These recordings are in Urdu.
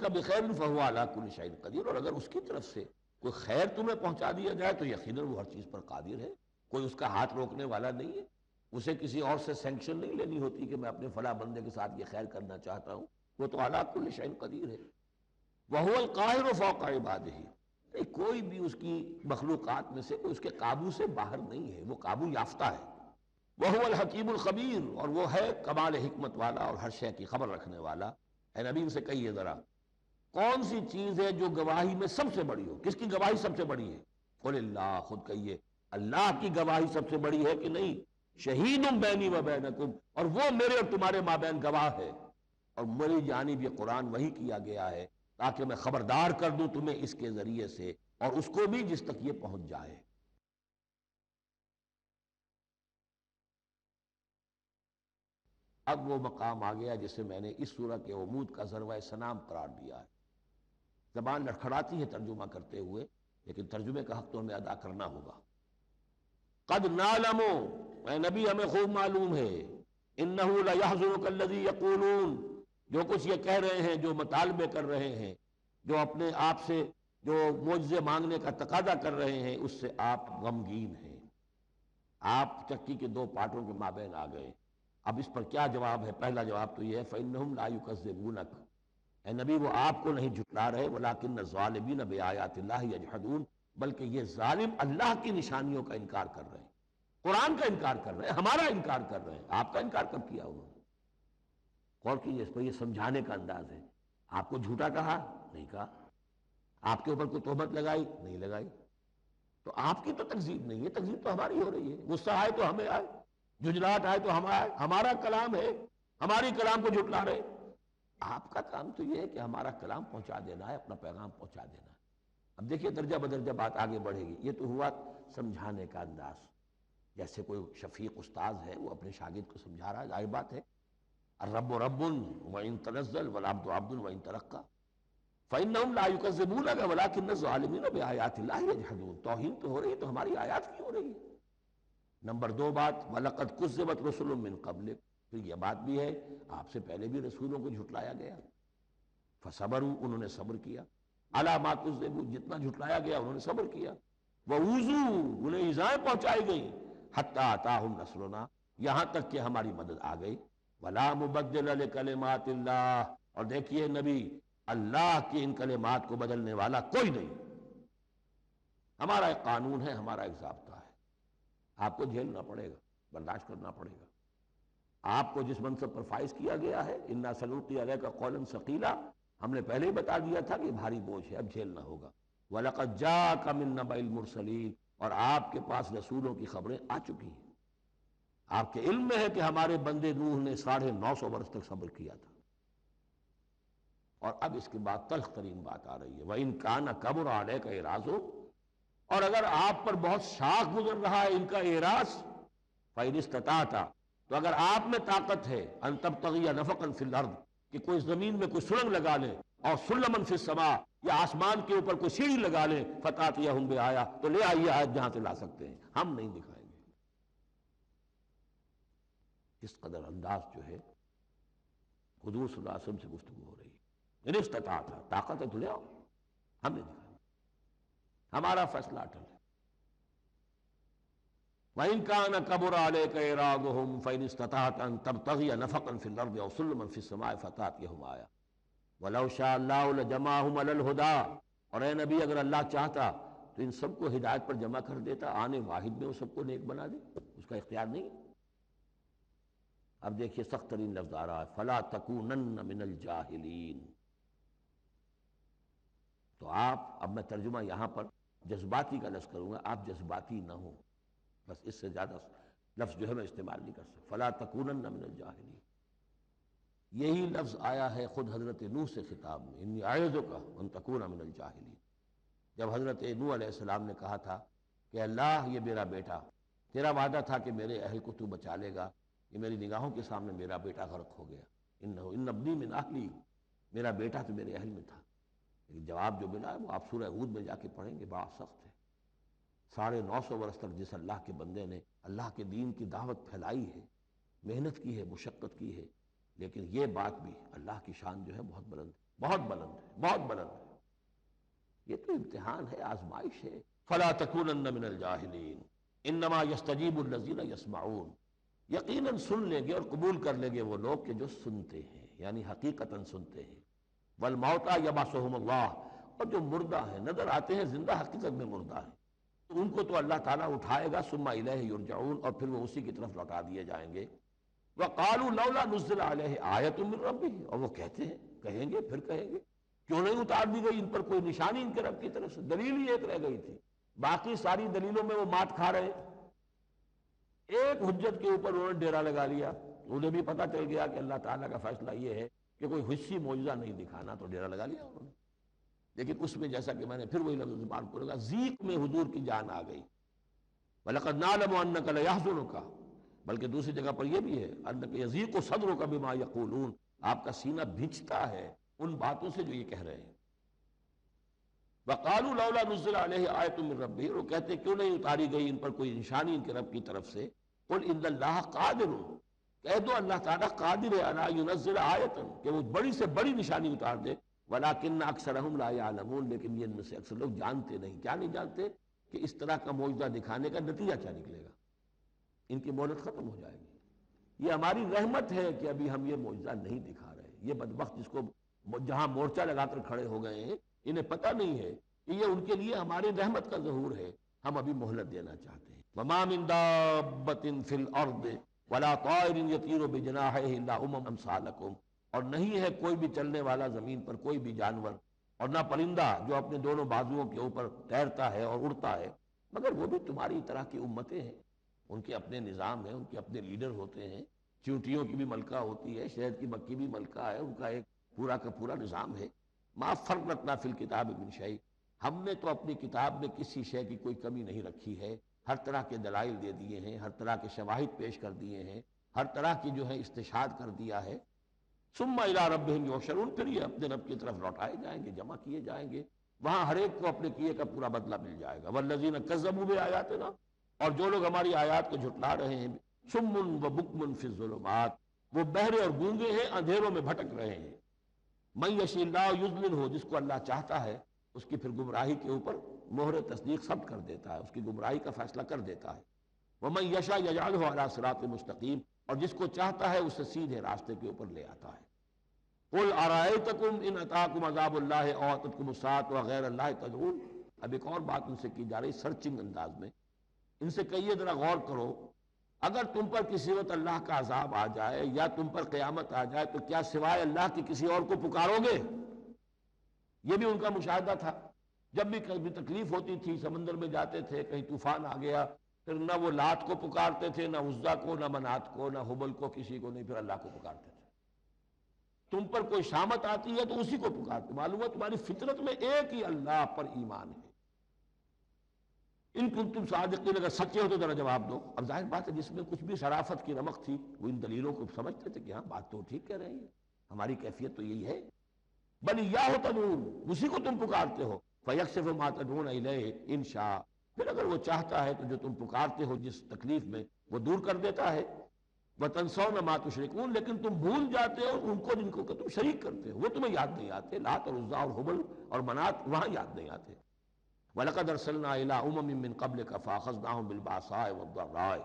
یردک بخیر فہو علی کل شیء قدیر، اور اگر اس کی طرف سے کوئی خیر تمہیں پہنچا دیا جائے تو یقیناً وہ ہر چیز پر قادر ہے، کوئی اس کا ہاتھ روکنے والا نہیں ہے، اسے کسی اور سے سینکشن نہیں لینی ہوتی کہ میں اپنے فلاں بندے کے ساتھ یہ خیر کرنا چاہتا ہوں، وہ تو علی کل شیء قدیر ہے۔ وَهُوَ الْقَاهِرُ فَوْقَ عِبَادِهِ، کوئی بھی اس کی مخلوقات میں سے کوئی اس کے قابو سے باہر نہیں ہے، وہ قابو یافتہ ہے۔ وَهُوَ الْحَكِيمُ الْخَبِيرُ، اور وہ ہے کمال حکمت والا اور ہر شے کی خبر رکھنے والا۔ اے نبی ان سے کہیے ذرا کون سی چیز ہے جو گواہی میں سب سے بڑی ہو؟ کس کی گواہی سب سے بڑی ہے؟ قل اللہ، خود کہیے اللہ کی گواہی سب سے بڑی ہے کہ نہیں؟ شہید بینی و بینکم، اور وہ میرے اور تمہارے مابین گواہ ہے، اور میری جانب یہ قرآن وحی کیا گیا ہے تاکہ میں خبردار کر دوں تمہیں اس کے ذریعے سے اور اس کو بھی جس تک یہ پہنچ جائے۔ اب وہ مقام آ گیا جسے میں نے اس سورہ کے عمود کا ذروہ سنام قرار دیا ہے۔ زبان لڑکھڑاتی ہے ترجمہ کرتے ہوئے، لیکن ترجمے کا حق تو ہمیں ادا کرنا ہوگا۔ قد نعلم، اے نبی ہمیں خوب معلوم ہے، انہ لیحزنک الذی یقولون، جو کچھ یہ کہہ رہے ہیں، جو مطالبے کر رہے ہیں، جو اپنے آپ سے جو معجزے مانگنے کا تقاضا کر رہے ہیں، اس سے آپ غمگین ہیں، آپ چکی کے دو پارٹوں کے مابین آ گئے۔ اب اس پر کیا جواب ہے؟ پہلا جواب تو یہ ہے فإنہم لا یکذبونک، اے نبی وہ آپ کو نہیں جھٹلا رہے، ولکن الظالمین بآیات اللہ یجحدون، بلکہ یہ ظالم اللہ کی نشانیوں کا انکار کر رہے ہیں، قرآن کا انکار کر رہے ہیں، ہمارا انکار کر رہے ہیں۔ آپ کا انکار کب کیا انہوں نے؟ غور کیجیے، اس پر یہ سمجھانے کا انداز ہے۔ آپ کو جھوٹا کہا؟ نہیں کہا۔ آپ کے اوپر کوئی تہمت لگائی؟ نہیں لگائی۔ تو آپ کی تو تکذیب نہیں ہے، تکذیب تو ہماری ہو رہی ہے۔ غصہ آئے تو ہمیں آئے، جھنجھلاہٹ آئے تو ہم آئے، ہمارا کلام ہے، ہماری کلام کو جھٹلا رہے۔ آپ کا کام تو یہ ہے کہ ہمارا کلام پہنچا دینا ہے، اپنا پیغام پہنچا دینا ہے۔ اب دیکھیے درجہ بدرجہ بات آگے بڑھے گی۔ یہ تو ہوا سمجھانے کا انداز، جیسے کوئی شفیق استاذ ہے وہ اپنے شاگرد کو سمجھا رہا ہے، ظاہر بات ہے الرب رب وإن تنزل والعبد عبد وإن ترقى فإنهم لا يكذبونك ولكن الظالمين بآيات الله يجحدون۔ توہین تو ہو رہی ہے تو ہماری آیات کی ہو رہی ہے۔ نمبر دو بات وَلَقَدْ كُذِّبَتْ رُسُلٌ مِّن قَبْلِكَ، پھر یہ بات بھی ہے آپ سے پہلے بھی رسولوں کو جھٹلایا گیا، فصبروا، انہوں نے صبر کیا، عَلَىٰ مَا كُذِّبُوا، جتنا جھٹلایا گیا انہوں نے صبر کیا، وَأُوذُوا، انہیں ایذائیں پہنچائی گئیں، حَتَّىٰ أَتَاهُمْ نَصْرُنَا، یہاں تک کہ ہماری مدد آ گئی، وَلَا مُبَدِّلَ لِكَلِمَاتِ اللَّهِ، اور دیکھیے نبی اللہ کی ان کلمات کو بدلنے والا کوئی نہیں۔ ہمارا ایک قانون ہے، ہمارا ایک ضابطہ ہے، آپ کو جھیلنا پڑے گا، برداشت کرنا پڑے گا۔ آپ کو جس منصب پر فائز کیا گیا ہے اِنَّا سَنُلْقِي عَلَيْكَ قَوْلًا ثَقِيلًا، ہم نے پہلے ہی بتا دیا تھا کہ بھاری بوجھ ہے، اب جھیلنا ہوگا۔ وَلَقَدْ جَاءَكَ مِن نَّبَإِ الْمُرْسَلِينَ، اور آپ کے پاس رسولوں کی خبریں آ چکی ہیں۔ آپ کے علم میں ہے کہ ہمارے بندے نوح نے 950 برس تک صبر کیا تھا۔ اور اب اس کے بعد تلخ ترین بات آ رہی ہے وَإِن كَانَ كَبُرَ عَلَيْكَ إِعْرَاضُهُ، اور اگر آپ پر بہت شاق گزر رہا ہے ان کا اعراض، فَإِنِ اسْتَطَعْتَ، تو اگر آپ میں طاقت ہے أَن تَبْتَغِيَ نَفَقًا فِي الْأَرْضِ، کہ کوئی زمین میں کوئی سرنگ لگا لے، اور سُلَّمًا فِي السَّمَاءِ، یا آسمان کے اوپر کوئی سیڑھی لگا لے، فَتَأْتِيَهُم بِآيَةٍ، تو لے آئیے آیت جہاں سے لا سکتے ہیں، ہم نہیں دکھائیں گے۔ اس قدر انداز جو ہے حضور صلی اللہ علیہ وسلم سے گفتگو ہو رہی ہے۔ ان استطاعت، طاقت ہے تو لے آؤ، ہم نہیں دکھائیں گے، ہمارا فیصلہ اٹل ہے۔ وَإِن كَانَ كَبُرَ عَلَيْكَ إِعْرَاضُهُمْ فَإِنِ اسْتَطَعْتَ أَن تَبْتَغِيَ نَفَقًا فِي الْأَرْضِ أَوْ سُلَّمًا فِي السَّمَاءِ فَتَأْتِيَهُمْ آيَةٌ وَلَوْ شَاءَ اللَّهُ لَجَمَعَهُمْ عَلَى الْهُدَىٰ، اور اے نبی اگر اللہ چاہتا تو ان سب کو ہدایت پر جمع کر دیتا، آنے واحد میں وہ سب کو نیک بنا دے، اس کا اختیار نہیں۔ اب دیکھیے سخت ترین لفظ آ رہا ہے فَلَا تَكُونَنَّ مِنَ الْجَاهِلِينَ۔ تو آپ، اب میں ترجمہ یہاں پر جذباتی کا لفظ کروں گا، آپ جذباتی نہ ہوں، بس اس سے زیادہ لفظ جو ہے میں استعمال نہیں کر سکتا۔ فَلَا تَكُونَنَّ مِنَ الْجَاهِلِينَ، یہی لفظ آیا ہے خود حضرت نوح سے خطاب میں، إِنِّي أَعِظُكَ أَن تَكُونَ مِنَ الْجَاهِلِينَ، جب حضرت نوح علیہ السلام نے کہا تھا کہ اللہ یہ میرا بیٹا، تیرا وعدہ تھا کہ میرے اہل کو تو بچا لے گا، یہ میری نگاہوں کے سامنے میرا بیٹا غرق ہو گیا، إِنَّ ابْنِي مِنْ أَهْلِي، میرا بیٹا تو میرے اہل میں تھا۔ لیکن جواب جو ملا ہے وہ آپ سورہ ہود میں جا کے پڑھیں گے، بڑا سخت ہے۔ 950 برس تک جس اللہ کے بندے نے اللہ کے دین کی دعوت پھیلائی ہے، محنت کی ہے، مشقت کی ہے، لیکن یہ بات بھی اللہ کی شان جو ہے بہت بلند ہے، بہت بلند ہے۔ بہت بلند ہے. یہ تو امتحان ہے، آزمائش ہے. فلا تکونن من الجاہلین انما یستجیب الذین یسمعون. یقیناً سن لیں گے اور قبول کر لیں گے وہ لوگ کہ جو سنتے ہیں، یعنی حقیقتاً سنتے ہیں. والموتى یبعثهم اللہ، اور جو مردہ ہیں نظر آتے ہیں زندہ، حقیقت میں مردہ ہیں، تو ان کو تو اللہ تعالیٰ اٹھائے گا. ثم الیہ یرجعون، اور پھر وہ اسی کی طرف لوٹا دیے جائیں گے. وقالوا لولا نزل علیہ آیۃ من ربہ، اور وہ کہتے ہیں، کہیں گے پھر کہیں گے کیوں نہیں اتار دی گئی ان پر کوئی نشانی ان کے رب کی طرف سے. دلیل ہی ایک رہ گئی تھی، باقی ساری دلیلوں میں وہ مات کھا رہے. ایک حجت کے اوپر انہوں نے ڈیرا لگا لیا. انہیں بھی پتہ چل گیا کہ اللہ تعالیٰ کا فیصلہ یہ ہے کہ کوئی حسی معجزہ نہیں دکھانا، تو ڈیرا لگا لیا انہوں نے. لیکن اس میں جیسا کہ میں نے پھر وہی لفظ زبان کو لگا، ذیق میں حضور کی جان آ گئی. وَلَقَدْ نَعْلَمُ أَنَّكَ لَيَحْزُنُكَ، بلکہ دوسری جگہ پر یہ بھی ہے أَنَّكَ يَضِيقُ صَدْرُكَ بِمَا يَقُولُونَ، آپ کا سینہ بھنچتا ہے ان باتوں سے جو یہ کہہ رہے ہیں. وَقَالُوا لَوْلَا نُزِّلَ عَلَيْهِ آیَةٌ مِّن رَبِّهِ، وہ کہتے کیوں نہیں اتاری گئی ان پر کوئی نشانی ان کے رب کی طرف سے. قُلْ إِنَّ اللَّهَ قَادِرٌ، کہہ دو اللہ تعالیٰ قادر ہے عَلَىٰ يُنَزِّلَ آیَةً، کہ وہ بڑی سے بڑی نشانی اتار دے. وَلَٰكِنَّ أَكْثَرَهُمْ لَا يَعْلَمُونَ، لیکن یہ ان میں سے اکثر لوگ جانتے نہیں. کیا نہیں جانتے؟ کہ اس طرح کا معجزہ دکھانے کا نتیجہ کیا نکلے گا. ان کی مہلت ختم ہو جائے گی. یہ ہماری رحمت ہے کہ ابھی ہم یہ معجزہ نہیں دکھا رہے. یہ بدبخت جس کو جہاں مورچہ لگا کر کھڑے ہو گئے ہیں، انہیں پتہ نہیں ہے کہ یہ ان کے لیے ہماری رحمت کا ظہور ہے. ہم ابھی مہلت دینا چاہتے ہیں. وَمَا مِن دَابَّةٍ فِي الْأَرْضِ وَلَا طَائِرٍ يَطِيرُ بِجَنَاحَيْهِ إِلَّا أُمَمٌ أَمْثَالُكُمْ، اور نہیں ہے کوئی بھی چلنے والا زمین پر، کوئی بھی جانور، اور نہ پرندہ جو اپنے دونوں بازوؤں کے اوپر تیرتا ہے اور اڑتا ہے، مگر وہ بھی تمہاری طرح کی امتیں ہیں. ان کے اپنے نظام ہیں، ان کے اپنے لیڈر ہوتے ہیں. چیونٹیوں کی بھی ملکہ ہوتی ہے، شہد کی مکھی بھی ملکہ ہے، ان کا ایک پورا کا پورا نظام ہے. ما فرطنا فی الکتاب من شیء، ہم نے تو اپنی کتاب میں کسی شے کی کوئی کمی نہیں رکھی ہے. ہر طرح کے دلائل دے دیے ہیں، ہر طرح کے شواہد پیش کر دیے ہیں، ہر طرح کی جو ہے استشہاد کر دیا ہے. ثم الی ربہم یحشرون، پھر یہ اپنے رب کی طرف لوٹائے جائیں گے، جمع کیے جائیں گے. وہاں ہر ایک کو اپنے کیے کا پورا بدلہ مل جائے گا. والذین کذبوا بآیاتنا، اور جو لوگ ہماری آیات کو جھٹلا رہے ہیں، صم و بکم فی الظلمات، وہ بہرے اور گونگے ہیں، اندھیروں میں بھٹک رہے ہیں. من یشاء اللہ یضللہ، جس کو اللہ چاہتا ہے اس کی پھر گمراہی کے اوپر مہر تصدیق ثبت کر دیتا ہے، اس کی گمراہی کا فیصلہ کر دیتا ہے. ومن یشاء یجعلہ علی صراط مستقیم، اور جس کو چاہتا ہے اسے سیدھے راستے کے اوپر لے آتا ہے. قل ارأیتکم ان اتاکم عذاب اللہ او اتتکم الساعۃ وغیر اللہ تدعون. اب ایک اور بات ان سے کی جا رہی سرچنگ انداز میں. ان سے کہیے ذرا غور کرو، اگر تم پر کسی وقت اللہ کا عذاب آ جائے یا تم پر قیامت آ جائے تو کیا سوائے اللہ کے کسی اور کو پکارو گے؟ یہ بھی ان کا مشاہدہ تھا. جب بھی کبھی تکلیف ہوتی تھی، سمندر میں جاتے تھے، کہیں طوفان آ گیا، پھر نہ وہ لات کو پکارتے تھے، نہ عزا کو، نہ منات کو، نہ حبل کو، کسی کو نہیں، پھر اللہ کو پکارتے تھے. تم پر کوئی شامت آتی ہے تو اسی کو پکارتے. معلوم ہے تمہاری فطرت میں ایک ہی اللہ پر ایمان ہے. ان کنتم صادقین، اگر سچے ہو تو ذرا جواب دو. اب ظاہر بات ہے جس میں کچھ بھی شرافت کی رمق تھی وہ ان دلیلوں کو سمجھتے تھے کہ ہاں بات تو ٹھیک کہہ رہے ہیں، ہماری کیفیت تو یہی ہے. بل ایاہ تدعون، اسی کو تم پکارتے ہو. فیکشف ما تدعون الیہ ان شاء، پھر اگر وہ چاہتا ہے تو جو تم پکارتے ہو جس تکلیف میں وہ دور کر دیتا ہے. وتنسون ما تشرکون، لیکن تم بھول جاتے ہو ان کو جن کو کہ تم شریک کرتے ہو، وہ تمہیں یاد نہیں آتے. لات اور عزا اور حبل اور منات وہاں یاد نہیں آتے. وَلَقَدْ أَرْسَلْنَا إِلَىٰ أُمَمٍ مِّن قَبْلِكَ فَأَخَذْنَاهُمْ بِالْبَأْسَاءِ وَالضَّرَّاءِ،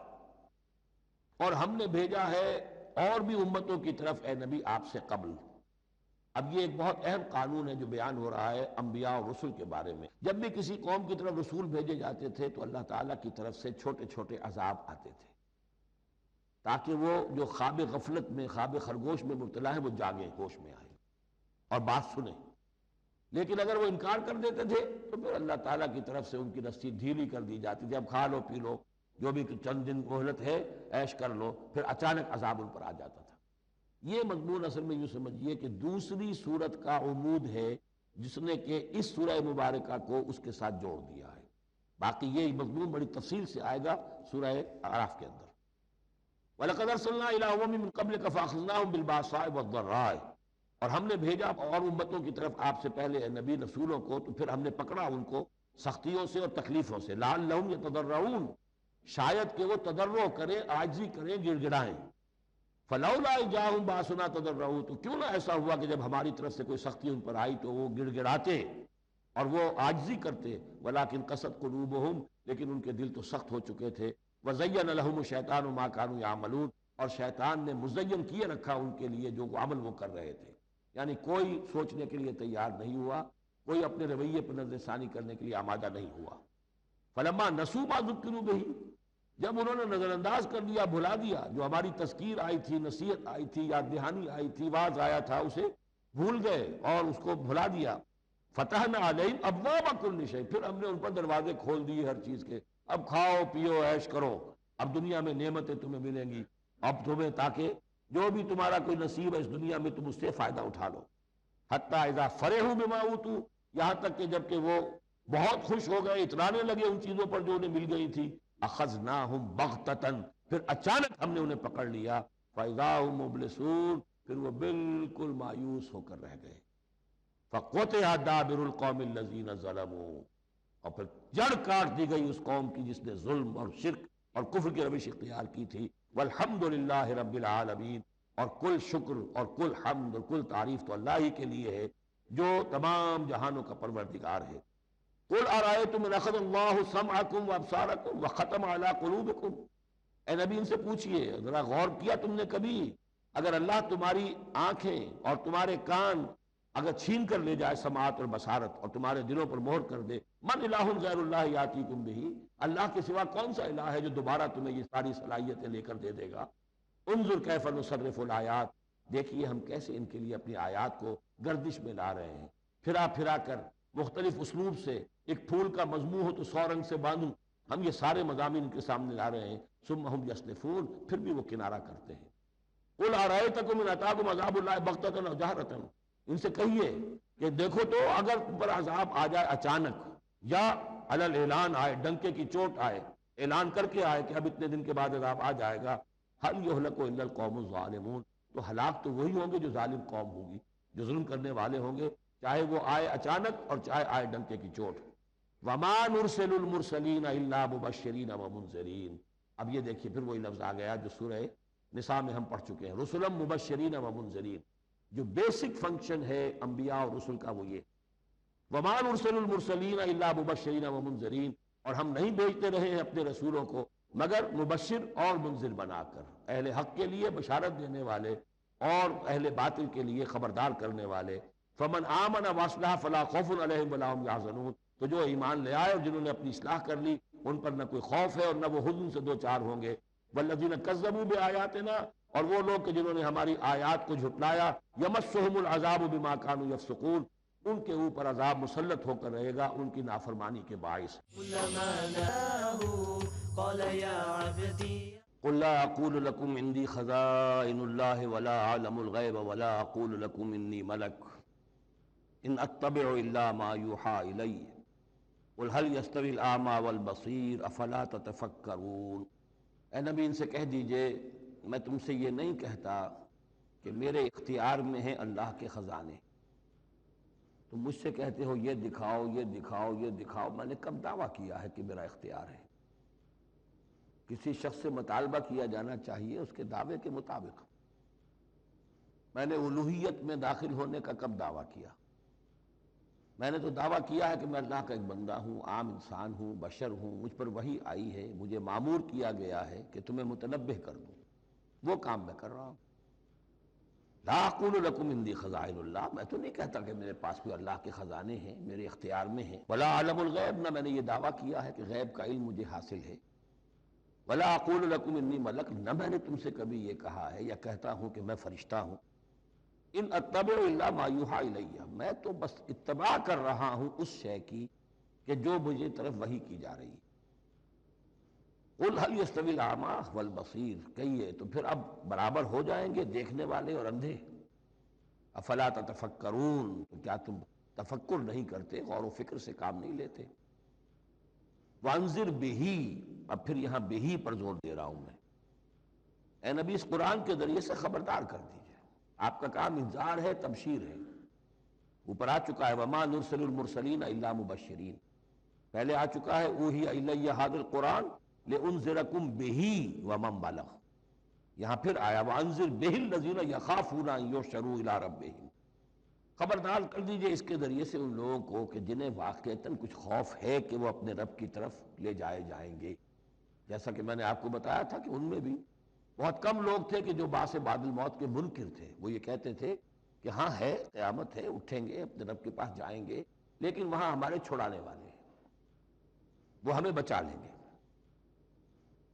اور ہم نے بھیجا ہے اور بھی امتوں کی طرف اے نبی آپ سے قبل. اب یہ ایک بہت اہم قانون ہے جو بیان ہو رہا ہے انبیاء اور رسل کے بارے میں. جب بھی کسی قوم کی طرف رسول بھیجے جاتے تھے تو اللہ تعالیٰ کی طرف سے چھوٹے چھوٹے عذاب آتے تھے تاکہ وہ جو خواب غفلت میں، خواب خرگوش میں مبتلا ہے، وہ جاگیں، ہوش میں آئیں اور بات سنیں. لیکن اگر وہ انکار کر دیتے تھے تو پھر اللہ تعالیٰ کی طرف سے ان کی رسی ڈھیلی کر دی جاتی تھی. اب کھا لو پی لو، جو بھی چند دن مہلت ہے عیش کر لو، پھر اچانک عذاب ان پر آ جاتا تھا. یہ مضمون اصل میں یوں سمجھیے کہ دوسری صورت کا عمود ہے جس نے کہ اس سورہ مبارکہ کو اس کے ساتھ جوڑ دیا ہے. باقی یہ مضمون بڑی تفصیل سے آئے گا سورہ اعراف کے اندر. وَلَقَدْ أَرْسَلْنَا إِلَىٰ أُمَمٍ مِّن قَبْلِكَ فَأَخَذْنَاهُمْ بِالْبَأْسَاءِ وَالضَّرَّاءِ، اور ہم نے بھیجا اور امتوں کی طرف آپ سے پہلے نبی رسولوں کو تو پھر ہم نے پکڑا ان کو سختیوں سے اور تکلیفوں سے. لَعَلَّهُمْ يَتَضَرَّعُونَ، شاید کہ وہ تضرع کریں، عاجزی کریں، گڑ گڑائیں. فلولا جاءہم باسنا تضرعوا، تو کیوں نہ ایسا ہوا کہ جب ہماری طرف سے کوئی سختی ان پر آئی تو وہ گڑ گڑاتے اور وہ عاجزی کرتے، ولیکن قست قلوبہم، لیکن ان کے دل تو سخت ہو چکے تھے، وزین لہم الشیطان ما کانوا یعملون، اور شیطان نے مزین کیے رکھا ان کے لیے جو عمل وہ کر رہے تھے، یعنی کوئی سوچنے کے لیے تیار نہیں ہوا، کوئی اپنے رویے پر نظر ثانی کرنے کے لیے آمادہ نہیں ہوا۔ فلما نسوا ما ذکروا بہ، جب انہوں نے نظر انداز کر دیا، بھلا دیا، جو ہماری تذکیر آئی تھی، نصیحت آئی تھی، یاد دہانی آئی تھی، واعظ آیا تھا، اسے بھول گئے اور اس کو بھلا دیا، فتحنا علیہم ابواب کل شیء، پھر ہم نے ان پر دروازے کھول دیے ہر چیز کے، اب کھاؤ پیو عیش کرو، اب دنیا میں نعمتیں تمہیں ملیں گی، اب تمہیں تاکہ جو بھی تمہارا کوئی نصیب ہے اس دنیا میں تم اس سے فائدہ اٹھا لو۔ حتی اذا فرحوا بما اوتوا، یہاں تک کہ جب کہ وہ بہت خوش ہو گئے، اترانے لگے ان چیزوں پر جو انہیں مل گئی تھی، اخذناہم بغتۃ، پھر اچانک ہم نے انہیں پکڑ لیا، فاذا هم مبلسون، پھر وہ بالکل مایوس ہو کر رہ گئے۔ فقطع دابر القوم الذین ظلموا، اور پھر جڑ کاٹ دی گئی اس قوم کی جس نے ظلم اور شرک اور کفر کی روش اختیار کی تھی۔ والحمد للہ رب العالمین، اور کل شکر اور کل حمد اور کل تعریف تو اللہ ہی کے لیے ہے جو تمام جہانوں کا پروردگار ہے۔ قل ارأیتم ان اخذ اللہ سمعکم وابصارکم وختم علی قلوبکم، اے نبی ان سے پوچھئے، ذرا غور کیا تم نے کبھی، اگر اللہ تمہاری آنکھیں اور تمہارے کان اگر چھین کر لے جائے سماعت اور بصارت، اور تمہارے دلوں پر مہر کر دے، من الہ غیر اللہ یاتیکم بہ، اللہ کے سوا کون سا الہ ہے جو دوبارہ تمہیں یہ ساری صلاحیتیں لے کر دے دے گا۔ انظر کیف نصرف الآیات، دیکھیے ہم کیسے ان کے لیے اپنی آیات کو گردش میں لا رہے ہیں، پھرا پھرا کر مختلف اسلوب سے، ایک پھول کا مضمون ہو تو 100 رنگ سے باندھوں، ہم یہ سارے مضامین ان کے سامنے لا رہے ہیں، ثم ہم یصلفون، پھر بھی وہ کنارہ کرتے ہیں۔ قل ارأیتکم ان اتاکم عذاب اللہ بغتۃ و جہرۃ، ان سے کہیے کہ دیکھو تو اگر تم پر عذاب آ جائے اچانک، یا علی الاعلان آئے، ڈنکے کی چوٹ آئے، اعلان کر کے آئے کہ اب اتنے دن کے بعد عذاب آ جائے گا، هل يهلك الا القوم الظالمون، تو ہلاک تو وہی ہوں گے جو ظالم قوم ہوگی، جو ظلم کرنے والے ہوں گے، چاہے وہ آئے اچانک اور چاہے آئے ڈنکے کی چوٹ۔ وما نرسل المرسلین الا مبشرین ومنذرین، اب یہ دیکھیے پھر وہی لفظ آ گیا جو سورہ نساء میں ہم پڑھ چکے ہیں، رسلا مبشرین ومنذرین، جو بیسک فنکشن ہے انبیاء اور رسل کا وہ یہ، وما نرسل المرسلین الا مبشرین ومنذرین، اور ہم نہیں بھیجتے رہے ہیں اپنے رسولوں کو مگر مبشر اور منذر بنا کر، اہل حق کے لیے بشارت دینے والے اور اہل باطل کے لیے خبردار کرنے والے۔ فمن آمن واصلح فلا خوف علیہم ولا هم يحزنون، تو جو ایمان لے آئے اور جنہوں نے اپنی اصلاح کر لی ان پر نہ کوئی خوف ہے اور نہ وہ حزن سے دوچار ہوں گے۔ والذین کذبوا بآیاتنا، اور وہ لوگ کہ جنہوں نے ہماری آیات کو جھٹلایا، یمسهم العذاب بما كانوا يفسقون، ان کے اوپر عذاب مسلط ہو کر رہے گا ان کی نافرمانی کے باعث۔ قل لا اقول لكم عندي خزائن الله ولا اعلم الغيب ولا اقول لكم اني ملك ان اتبع الا ما يوحى الي قل هل يستوي الاعمى والبصير افلا تتفكرون، اے نبی ان سے کہہ دیجئے میں تم سے یہ نہیں کہتا کہ میرے اختیار میں ہیں اللہ کے خزانے، تم مجھ سے کہتے ہو یہ دکھاؤ یہ دکھاؤ یہ دکھاؤ، میں نے کب دعویٰ کیا ہے کہ میرا اختیار ہے؟ کسی شخص سے مطالبہ کیا جانا چاہیے اس کے دعوے کے مطابق۔ میں نے الوہیت میں داخل ہونے کا کب دعویٰ کیا؟ میں نے تو دعویٰ کیا ہے کہ میں اللہ کا ایک بندہ ہوں، عام انسان ہوں، بشر ہوں، مجھ پر وحی آئی ہے، مجھے مامور کیا گیا ہے کہ تمہیں متنبہ کر دوں، وہ کام میں کر رہا ہوں۔ لا اقول لکم عندی خزائن اللہ، میں تو نہیں کہتا کہ میرے پاس کوئی اللہ کے خزانے ہیں، میرے اختیار میں ہیں۔ ولا اعلم الغیب، نہ میں نے یہ دعویٰ کیا ہے کہ غیب کا علم مجھے حاصل ہے۔ ولا اقول لکم انی ملک، نہ میں نے تم سے کبھی یہ کہا ہے یا کہتا ہوں کہ میں فرشتہ ہوں۔ ان اتبع الا ما یوحی الی، میں تو بس اتباع کر رہا ہوں اس شے کی کہ جو مجھے طرف وحی کی جا رہی ہے۔ قل هل يستوي الاعمى والبصير، کہیے تو پھر اب برابر ہو جائیں گے دیکھنے والے اور اندھے؟ افلا تتفکرون، تو کیا تم تفکر نہیں کرتے، غور و فکر سے کام نہیں لیتے؟ وانذر بہ، اب پھر یہاں بہ پر زور دے رہا ہوں میں، اے نبی اس قرآن کے ذریعے سے خبردار کر دیجئے، آپ کا کام انذار ہے، تبشیر ہے۔ اوپر آ چکا ہے وما نرسل المرسلین الا مبشرین، پہلے آ چکا ہے اوحی الی ھذا القرآن لانذرکم بہ ومن بلغ، یہاں پھر آیا وَأَنذِرْ بِهِ الَّذِينَ يَخَافُونَ أَن يُحْشَرُوا إِلَىٰ رَبِّهِمْ، خبردار کر دیجئے اس کے ذریعے سے ان لوگوں کو کہ جنہیں واقعتاً کچھ خوف ہے کہ وہ اپنے رب کی طرف لے جائے جائیں گے۔ جیسا کہ میں نے آپ کو بتایا تھا کہ ان میں بھی بہت کم لوگ تھے کہ جو بعث بعد الموت کے منکر تھے، وہ یہ کہتے تھے کہ ہاں ہے، قیامت ہے، اٹھیں گے، اپنے رب کے پاس جائیں گے، لیکن وہاں ہمارے چھڑانے والے ہیں، وہ ہمیں بچا لیں گے۔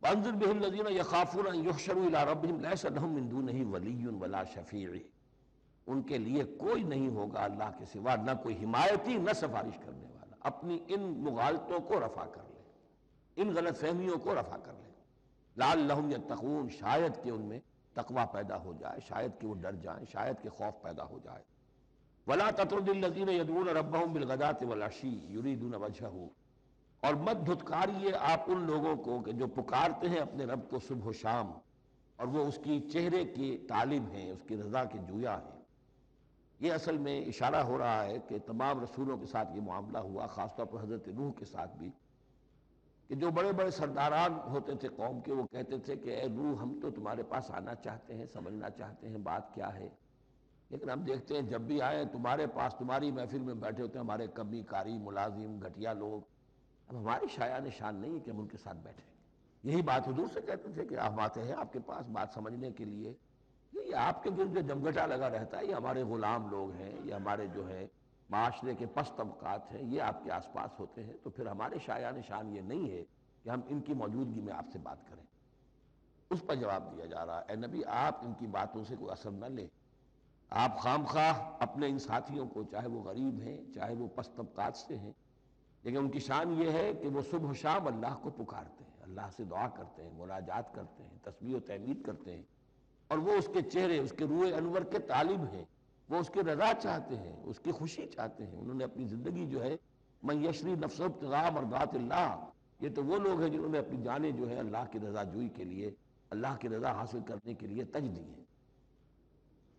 وَأَنذِرْ بِهِ الَّذِينَ يَخَافُونَ أَن يُحْشَرُوا إِلَىٰ رَبِّهِمْ لَيْسَ لَهُم مِّن دُونِهِ وَلِيٌّ وَلَا شَفِيعٌ، ان کے لیے کوئی نہیں ہوگا اللہ کے سوا، نہ کوئی حمایتی نہ سفارش کرنے والا۔ اپنی ان مغالطوں کو رفع کر لیں، ان غلط فہمیوں کو رفع کر لیں۔ لعلہم یتقون، شاید کہ ان میں تقوی پیدا ہو جائے، شاید کہ وہ ڈر جائیں، شاید کہ خوف پیدا ہو جائے۔ ولا تطرد الذین یدعون ربهم بالغداة والعشی یریدون وجہہ، اور مت دھتکاریے آپ ان لوگوں کو کہ جو پکارتے ہیں اپنے رب کو صبح و شام، اور وہ اس کی چہرے کی طالب ہیں، اس کی رضا کے جویا ہیں۔ یہ اصل میں اشارہ ہو رہا ہے کہ تمام رسولوں کے ساتھ یہ معاملہ ہوا، خاص طور پر حضرت نوح کے ساتھ بھی، کہ جو بڑے بڑے سرداران ہوتے تھے قوم کے، وہ کہتے تھے کہ اے نوح، ہم تو تمہارے پاس آنا چاہتے ہیں، سمجھنا چاہتے ہیں بات کیا ہے، لیکن ہم دیکھتے ہیں جب بھی آئے تمہارے پاس، تمہاری محفل میں بیٹھے ہوتے ہیں ہمارے کمی کاری ملازم گھٹیا لوگ، اب ہماری شایان نشان نہیں ہے کہ ہم ان کے ساتھ بیٹھیں۔ یہی بات حضور سے کہتے تھے کہ ہم آتے ہیں آپ کے پاس بات سمجھنے کے لیے، یہ آپ کے گرد جو جمگٹا لگا رہتا ہے، یہ ہمارے غلام لوگ ہیں، یہ ہمارے جو ہے معاشرے کے پست طبقات ہیں، یہ آپ کے آس پاس ہوتے ہیں، تو پھر ہمارے شایان نشان یہ نہیں ہے کہ ہم ان کی موجودگی میں آپ سے بات کریں۔ اس پر جواب دیا جا رہا ہے اے نبی، آپ ان کی باتوں سے کوئی اثر نہ لیں، آپ خام خواہ اپنے ان ساتھیوں کو، چاہے وہ غریب ہیں چاہے وہ پست طبقات سے ہیں، لیکن ان کی شان یہ ہے کہ وہ صبح و شام اللہ کو پکارتے ہیں، اللہ سے دعا کرتے ہیں، مناجات کرتے ہیں، تسبیح و تحمید کرتے ہیں، اور وہ اس کے چہرے، اس کے روح انور کے طالب ہیں، وہ اس کی رضا چاہتے ہیں، اس کی خوشی چاہتے ہیں۔ انہوں نے اپنی زندگی جو ہے من یشری نفسہ ابتغاء مرضات اللہ، یہ تو وہ لوگ ہیں جنہوں نے اپنی جانیں جو ہے اللہ کی رضا جوئی کے لیے، اللہ کی رضا حاصل کرنے کے لیے تج دی ہیں۔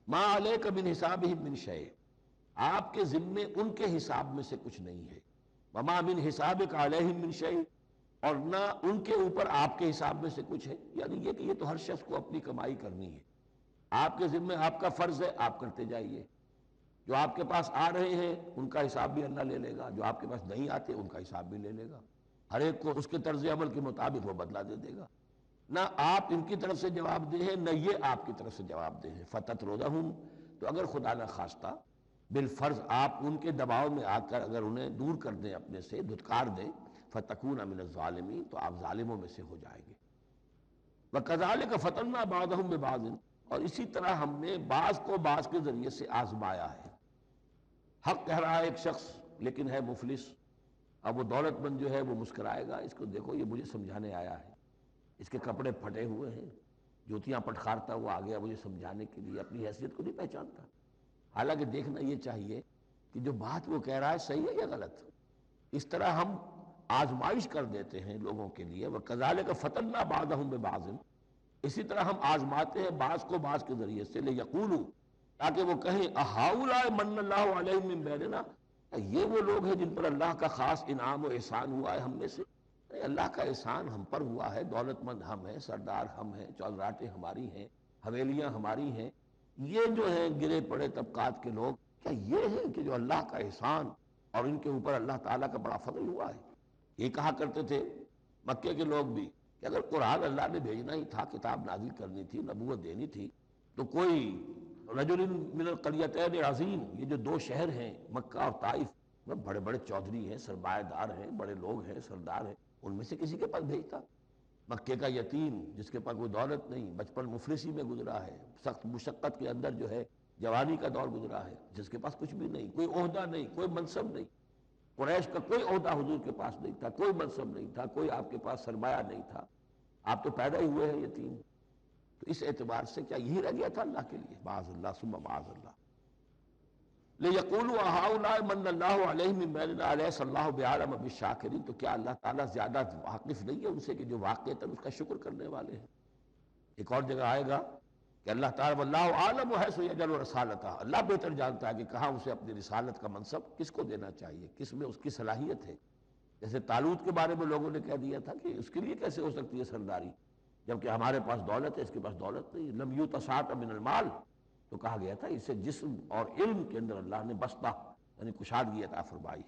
ما علیک من حسابہم من شیء، آپ کے ذمے ان کے حساب میں سے کچھ نہیں ہے، وما من حسابک علیہم من شیء، اور نہ ان کے اوپر آپ کے حساب میں سے کچھ ہے، یعنی یہ کہ یہ تو ہر شخص کو اپنی کمائی کرنی ہے، آپ کے ذمے آپ کا فرض ہے، آپ کرتے جائیے، جو آپ کے پاس آ رہے ہیں ان کا حساب بھی اللہ لے لے گا، جو آپ کے پاس نہیں آتے ان کا حساب بھی لے لے گا، ہر ایک کو اس کے طرز عمل کے مطابق وہ بدلہ دے دے گا۔ نہ آپ ان کی طرف سے جواب دہ ہیں، نہ یہ آپ کی طرف سے جواب دہ ہیں۔ فتطردہم، تو اگر خدا نہ خواستہ بالفرض آپ ان کے دباؤ میں آ کر اگر انہیں دور کر دیں، اپنے سے دھتکار دیں، فتکون من الظالمین، تو آپ ظالموں میں سے ہو جائیں گے۔ وَكَذَلِكَ فَتَنَّا بَعْضَهُم بِبَعْضٍ، اور اسی طرح ہم نے بعض کو بعض کے ذریعے سے آزمایا ہے۔ حق کہہ رہا ہے ایک شخص لیکن ہے مفلس، اب وہ دولت مند جو ہے وہ مسکرائے گا، اس کو دیکھو یہ مجھے سمجھانے آیا ہے، اس کے کپڑے پھٹے ہوئے ہیں، جوتیاں پٹخارتا ہوا آ گیا مجھے سمجھانے کے لیے، اپنی حیثیت کو نہیں پہچانتا۔ حالانکہ دیکھنا یہ چاہیے کہ جو بات وہ کہہ رہا ہے صحیح ہے یا غلط۔ اس طرح ہم آزمائش کر دیتے ہیں لوگوں کے لیے، وَكَذَلِكَ فَتَنَّا بَعْضَهُم بِبَعْضٍ، اسی طرح ہم آزماتے ہیں بعض کو بعض کے ذریعے سے، لِيَقُولُوا، تاکہ وہ کہیں أَهَٰؤُلَاءِ مَنَّ اللَّهُ عَلَيْهِم مِّن بَيْنِنَا، یہ وہ لوگ ہیں جن پر اللہ کا خاص انعام و احسان ہوا ہے ہم میں سے، اللہ کا احسان ہم پر ہوا ہے، دولت مند ہم ہیں، سردار ہم ہیں، چودراٹیں ہماری ہیں، حویلیاں ہماری ہیں، یہ جو ہیں گرے پڑے طبقات کے لوگ، کیا یہ ہیں کہ جو اللہ کا احسان اور ان کے اوپر اللہ تعالیٰ کا بڑا فضل ہوا ہے؟ یہ کہا کرتے تھے مکے کے لوگ بھی کہ اگر قرآن اللہ نے بھیجنا ہی تھا، کتاب نازل کرنی تھی، نبوت دینی تھی، تو کوئی رجل من القریتین عظیم، یہ جو دو شہر ہیں مکہ اور طائف، وہ بڑے بڑے چودھری ہیں، سرمایہ دار ہیں، بڑے لوگ ہیں، سردار ہیں، ان میں سے کسی کے پاس بھیجتا۔ مکے کا یتیم جس کے پاس کوئی دولت نہیں، بچپن مفلسی میں گزرا ہے، سخت مشقت کے اندر جو ہے جوانی کا دور گزرا ہے، جس کے پاس کچھ بھی نہیں، کوئی عہدہ نہیں، کوئی منصب نہیں، قریش کا کوئی عہدہ حضور کے پاس نہیں تھا، کوئی منصب نہیں تھا، کوئی آپ کے پاس سرمایہ نہیں تھا، آپ تو پیدا ہی ہوئے ہیں یتیم، تو اس اعتبار سے کیا یہی رہ گیا تھا اللہ کے لیے؟ معاذ اللہ ثم معاذ اللہ۔ لِيَقُولُوا أَهَٰؤُلَاءِ مَنَّ اللَّهُ عَلَيْهِم مِّن بَيْنِنَا أَلَيْسَ اللَّهُ بِأَعْلَمَ بِالشَّاكِرِينَ، تو کیا اللہ تعالیٰ زیادہ واقف نہیں ہے ان سے کہ جو واقعتاً اس کا شکر کرنے والے ہیں؟ ایک اور جگہ آئے گا کہ اللہ تعالیٰ وَاللَّهُ أَعْلَمُ حَيْثُ يَجْعَلُ رِسَالَتَهُ، اللہ بہتر جانتا ہے کہ کہاں اسے اپنی رسالت کا منصب کس کو دینا چاہیے، کس میں اس کی صلاحیت ہے۔ جیسے طالوت کے بارے میں لوگوں نے کہہ دیا تھا کہ اس کے لیے کیسے ہو سکتی ہے سرداری، جبکہ ہمارے پاس دولت ہے، اس کے پاس دولت نہیں. لم یؤت سعۃ من المال، تو کہا گیا تھا اسے جسم اور علم کے اندر اللہ نے بسطہ یعنی کشادگی عطا فرمائی.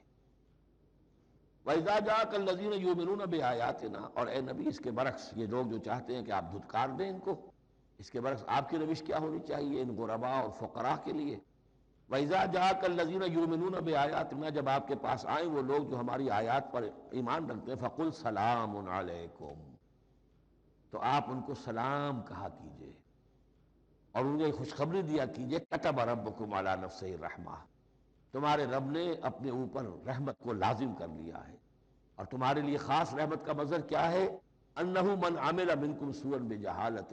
وَإِذَا جَاءَكَ الَّذِينَ يُؤْمِنُونَ بِآيَاتِنَا، اور اے نبی اس کے برعکس یہ لوگ جو چاہتے ہیں کہ آپ دھتکار دیں ان کو، اس کے برعکس آپ کی روش کیا ہونی چاہیے ان غرباء اور فقراء کے لیے. وَإِذَا جَاءَكَ الَّذِينَ يُؤْمِنُونَ بِآيَاتِنَا، جب آپ کے پاس آئیں وہ لوگ جو ہماری آیات پر ایمان رکھتے ہیں، فَقُلْ سَلَامٌ عَلَيْكُمْ، تو آپ ان کو سلام کہا کیجئے اور انہیں خوشخبری دیا کیجئے. كَتَبَ رَبُّكُمْ عَلَى نَفْسِهِ الرَّحْمَةَ، تمہارے رب نے اپنے اوپر رحمت کو لازم کر لیا ہے. اور تمہارے لیے خاص رحمت کا مظہر کیا ہے؟ انہ من عمل منکم سوءا بجہالۃ،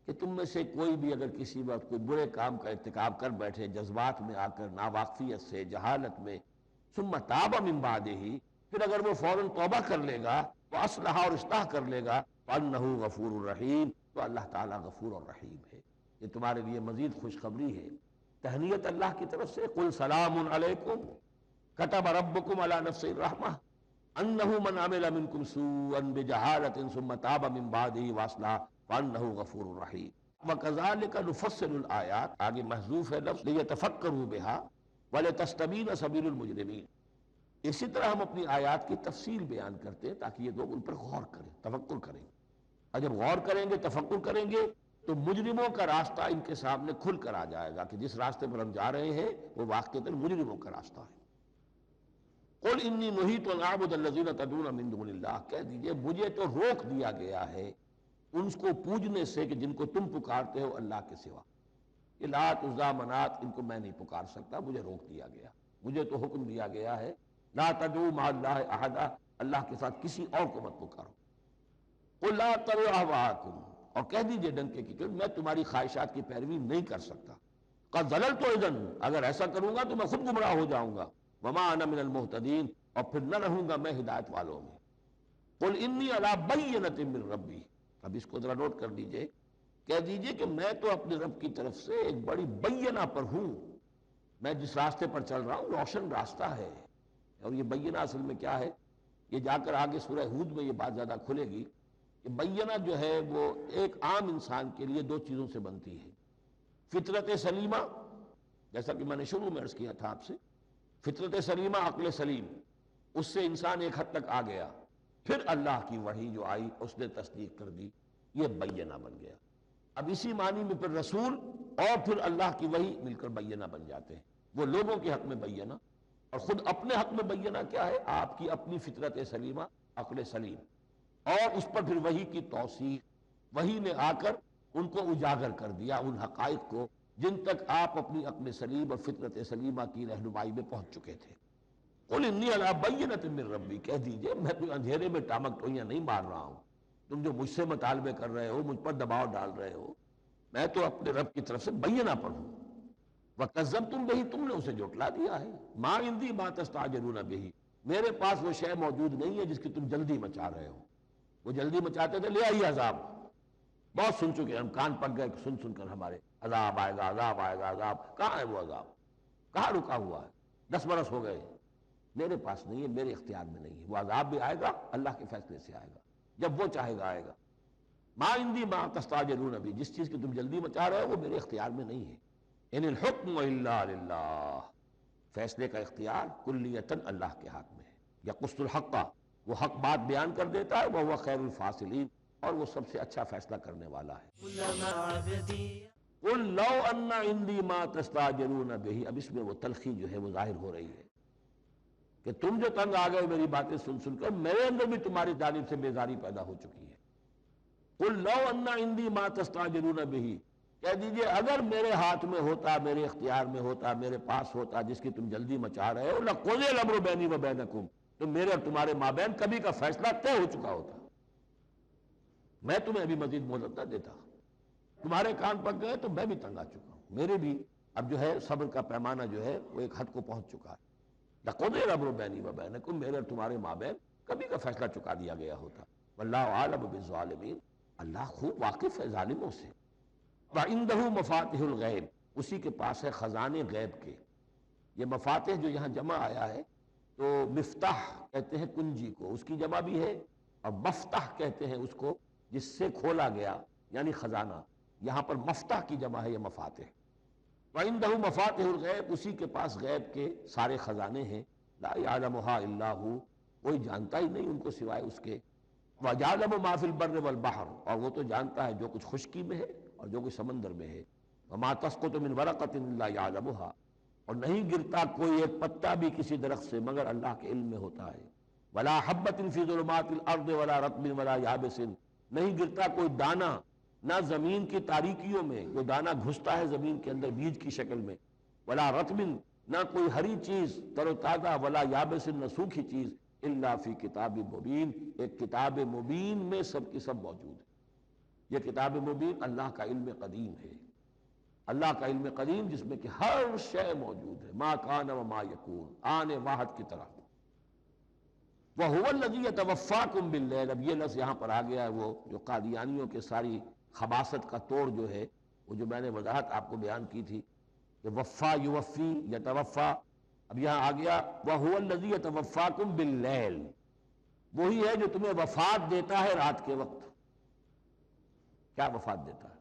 کہ تم میں سے کوئی بھی اگر کسی وقت کوئی برے کام کا ارتکاب کر بیٹھے جذبات میں آ کر، ناواقفیت سے، جہالت میں، ثم تاب من بعدہ، پھر اگر وہ فوراً توبہ کر لے گا، واصلح اور اصلاح کر لے گا، فانہ غفور الرحیم، تو اللہ تعالیٰ غفور الرحیم ہے. یہ تمہارے لیے مزید خوشخبری ہے، تہنیت اللہ کی طرف سے. قل سلام علیکم کتب ربکم علی نفسہ الرحمہ انہ من عمل منکم سوءا بجہالۃ ثم تاب من بعدہ واصلح فانہ غفور الرحیم. وکذالک نفصل الآیات، آگے محذوف ہے لفظ لیتفکروا بها ولتستبین سبیل المجرمین. اسی طرح ہم اپنی آیات کی تفصیل بیان کرتے ہیں تاکہ یہ لوگ ان پر غور کریں، تفکر کریں. اور جب غور کریں گے، تفکر کریں گے، تو مجرموں کا راستہ ان کے سامنے کھل کر آ جائے گا کہ جس راستے پر ہم جا رہے ہیں وہ واقعتاً مجرموں کا راستہ ہے. قل انی نہیت ان اعبد الذین تدعون من دون اللہ، کہہ دیجئے مجھے تو روک دیا گیا ہے ان کو پوجنے سے کہ جن کو تم پکارتے ہو اللہ کے سوا. کہ لات عزیٰ منات، ان کو میں نہیں پکار سکتا، مجھے روک دیا گیا. مجھے تو حکم دیا گیا ہے لا تدعوا مع اللہ احدا، اللہ کے ساتھ کسی اور کو مت پکارو. قل لا اتبع اہواءکم، اور کہہ دیجئے ڈنکے کی چوٹ میں تمہاری خواہشات کی پیروی نہیں کر سکتا. قد ضللت اذا، اگر ایسا کروں گا تو میں خود گمراہ ہو جاؤں گا. وما انا من المہتدین، اور پھر نہ رہوں گا میں ہدایت والوں میں. قل انی علی بینۃ من ربی، اب اس کو ذرا نوٹ کر لیجئے. کہہ دیجئے کہ میں تو اپنے رب کی طرف سے ایک بڑی بینہ پر ہوں. میں جس راستے پر چل رہا ہوں روشن راستہ ہے. اور یہ بینہ اصل میں کیا ہے، یہ جا کر آگے سورہ ہود میں یہ بات زیادہ کھلے گی. کہ بینہ جو ہے وہ ایک عام انسان کے لیے دو چیزوں سے بنتی ہے. فطرت سلیمہ، جیسا کہ میں نے شروع میں عرض کیا تھا آپ سے، فطرت سلیمہ، عقل سلیم، اس سے انسان ایک حد تک آ گیا. پھر اللہ کی وحی جو آئی اس نے تصدیق کر دی، یہ بینہ بن گیا. اب اسی معنی میں پھر رسول اور پھر اللہ کی وحی مل کر بینہ بن جاتے ہیں. وہ لوگوں کے حق میں بینہ، اور خود اپنے حق میں بینہ کیا ہے؟ آپ کی اپنی فطرت سلیمہ، عقل سلیم، اور اس پر پھر وحی کی توثیق. وحی نے آ کر ان کو اجاگر کر دیا، ان حقائق کو جن تک آپ اپنی عقل سلیم اور فطرت سلیمہ کی رہنمائی میں پہنچ چکے تھے. قل انی علی بینۃ من ربی، کہہ دیجئے میں کوئی اندھیرے میں ٹامک ٹوئیاں نہیں مار رہا ہوں. تم جو مجھ سے مطالبے کر رہے ہو، مجھ پر دباؤ ڈال رہے ہو، میں تو اپنے رب کی طرف سے بینہ پر ہوں. وَكَذَّبْتُمْ بِهِ، تم نے اسے جھٹلا دیا ہے. مَا عِندِي مَا تَسْتَعْجِلُونَ بِهِ، میرے پاس وہ شے موجود نہیں ہے جس کی تم جلدی مچا رہے ہو. وہ جلدی مچاتے تھے، لے آئیے عذاب. بہت سن چکے ہم، کان پک گئے سن سن کر ہمارے، عذاب آئے گا، عذاب آئے گا، عذاب. کہاں ہے وہ عذاب؟ کہاں رکا ہوا ہے؟ 10 برس ہو گئے. میرے پاس نہیں ہے، میرے اختیار میں نہیں ہے. وہ عذاب بھی آئے گا، اللہ کے فیصلے سے آئے گا، جب وہ چاہے گا آئے گا. ما عندی ما تستعجلون بھی، جس چیز کی تم جلدی مچا رہے ہو وہ میرے اختیار میں نہیں ہے. ان الحکم الا للہ، فیصلے کا اختیار کلیتاً اللہ کے ہاتھ میں ہے. یقص الحق، وہ حق بات بیان کر دیتا ہے، وہ خیر الفاصلین، اور وہ سب سے اچھا فیصلہ کرنے والا ہے. قل لو ان عندی ما تستعجلون به، اب اس میں وہ تلخی جو ہے وہ ظاہر ہو رہی ہے کہ تم جو تنگ آ گئے میری باتیں سن سن کر، میرے اندر بھی تمہاری جانب سے بیزاری پیدا ہو چکی ہے. قل لو ان عندی ما تستعجلون به، کہہ دیجئے اگر میرے ہاتھ میں ہوتا، میرے اختیار میں ہوتا، میرے پاس ہوتا جس کی تم جلدی مچا رہے ہو، لقضی الامر بینی و بینکم، تو میرے اور تمہارے مابین کبھی کا فیصلہ طے ہو چکا ہوتا. میں تمہیں ابھی مزید مہلت نہ دیتا. تمہارے کان پک گئے تو میں بھی تنگ آ چکا ہوں. میرے بھی اب جو ہے صبر کا پیمانہ جو ہے وہ ایک حد کو پہنچ چکا ہے. لقضی الامر بینی و بینکم، میرے اور تمہارے مابین کبھی کا فیصلہ چکا دیا گیا ہوتا. واللہ عالم بالظالمین، اللہ خوب واقف ہے ظالموں سے. وَعِندَهُ مَفَاتِحُ الْغَیْبِ، اسی کے پاس ہے خزانے غیب کے. یہ مفاتح جو یہاں جمع آیا ہے تو مفتاح کہتے ہیں کنجی کو، اس کی جمع بھی ہے، اور مفتاح کہتے ہیں اس کو جس سے کھولا گیا یعنی خزانہ، یہاں پر مفتح کی جمع ہے، یہ مفاتح۔ وَعِندَهُ مفاتح الغیب، اسی کے پاس غیب کے سارے خزانے ہیں، لا يعلمها الا هو، کوئی جانتا ہی نہیں ان کو سوائے اس کے۔ وَيَعْلَمُ مَا فِي الْبَرِّ وَالْبَحْرِ، اور وہ تو جانتا ہے جو کچھ خشکی میں ہے اور جو کچھ سمندر میں ہے۔ وَمَا تَسْقُطُ مِنْ وَرَقَةٍ إِلَّا يَعْلَمُهَا، اور نہیں گرتا کوئی ایک پتا بھی کسی درخت سے مگر اللہ کے علم میں ہوتا ہے۔ وَلَا حَبَّةٍ فِي ظُلُمَاتِ الْأَرْضِ وَلَا رَطْبٍ وَلَا يَابِسٍ، نہیں گرتا کوئی دانہ نہ زمین کی تاریکیوں میں، کوئی دانہ گھستا ہے زمین کے اندر بیج کی شکل میں، ولا رطب، نہ کوئی ہری چیز تر و تازہ، ولا یابس، نہ سوکھی چیز، الا فی کتاب مبین، ایک کتاب مبین میں سب کی سب موجود ہے۔ یہ کتاب مبین اللہ کا علم قدیم ہے، اللہ کا علم قدیم جس میں کہ ہر شے موجود ہے، ما کان و ما یکون، آن واحد کی طرح۔ وَهُوَ الَّذِي يَتَوَفَّاكُم بِاللَّيْلِ، اب یہ لفظ یہاں پر آ گیا ہے، وہ جو قادیانیوں کے ساری خباثت کا توڑ جو ہے، وہ جو میں نے وضاحت آپ کو بیان کی تھی کہ وفا یوفی یتوفا، اب یہاں آ گیا وَهُوَ الَّذِي يَتَوَفَّاكُم بِاللَّيْلِ، وہی ہے جو تمہیں وفات دیتا ہے رات کے وقت۔ کیا وفات دیتا ہے؟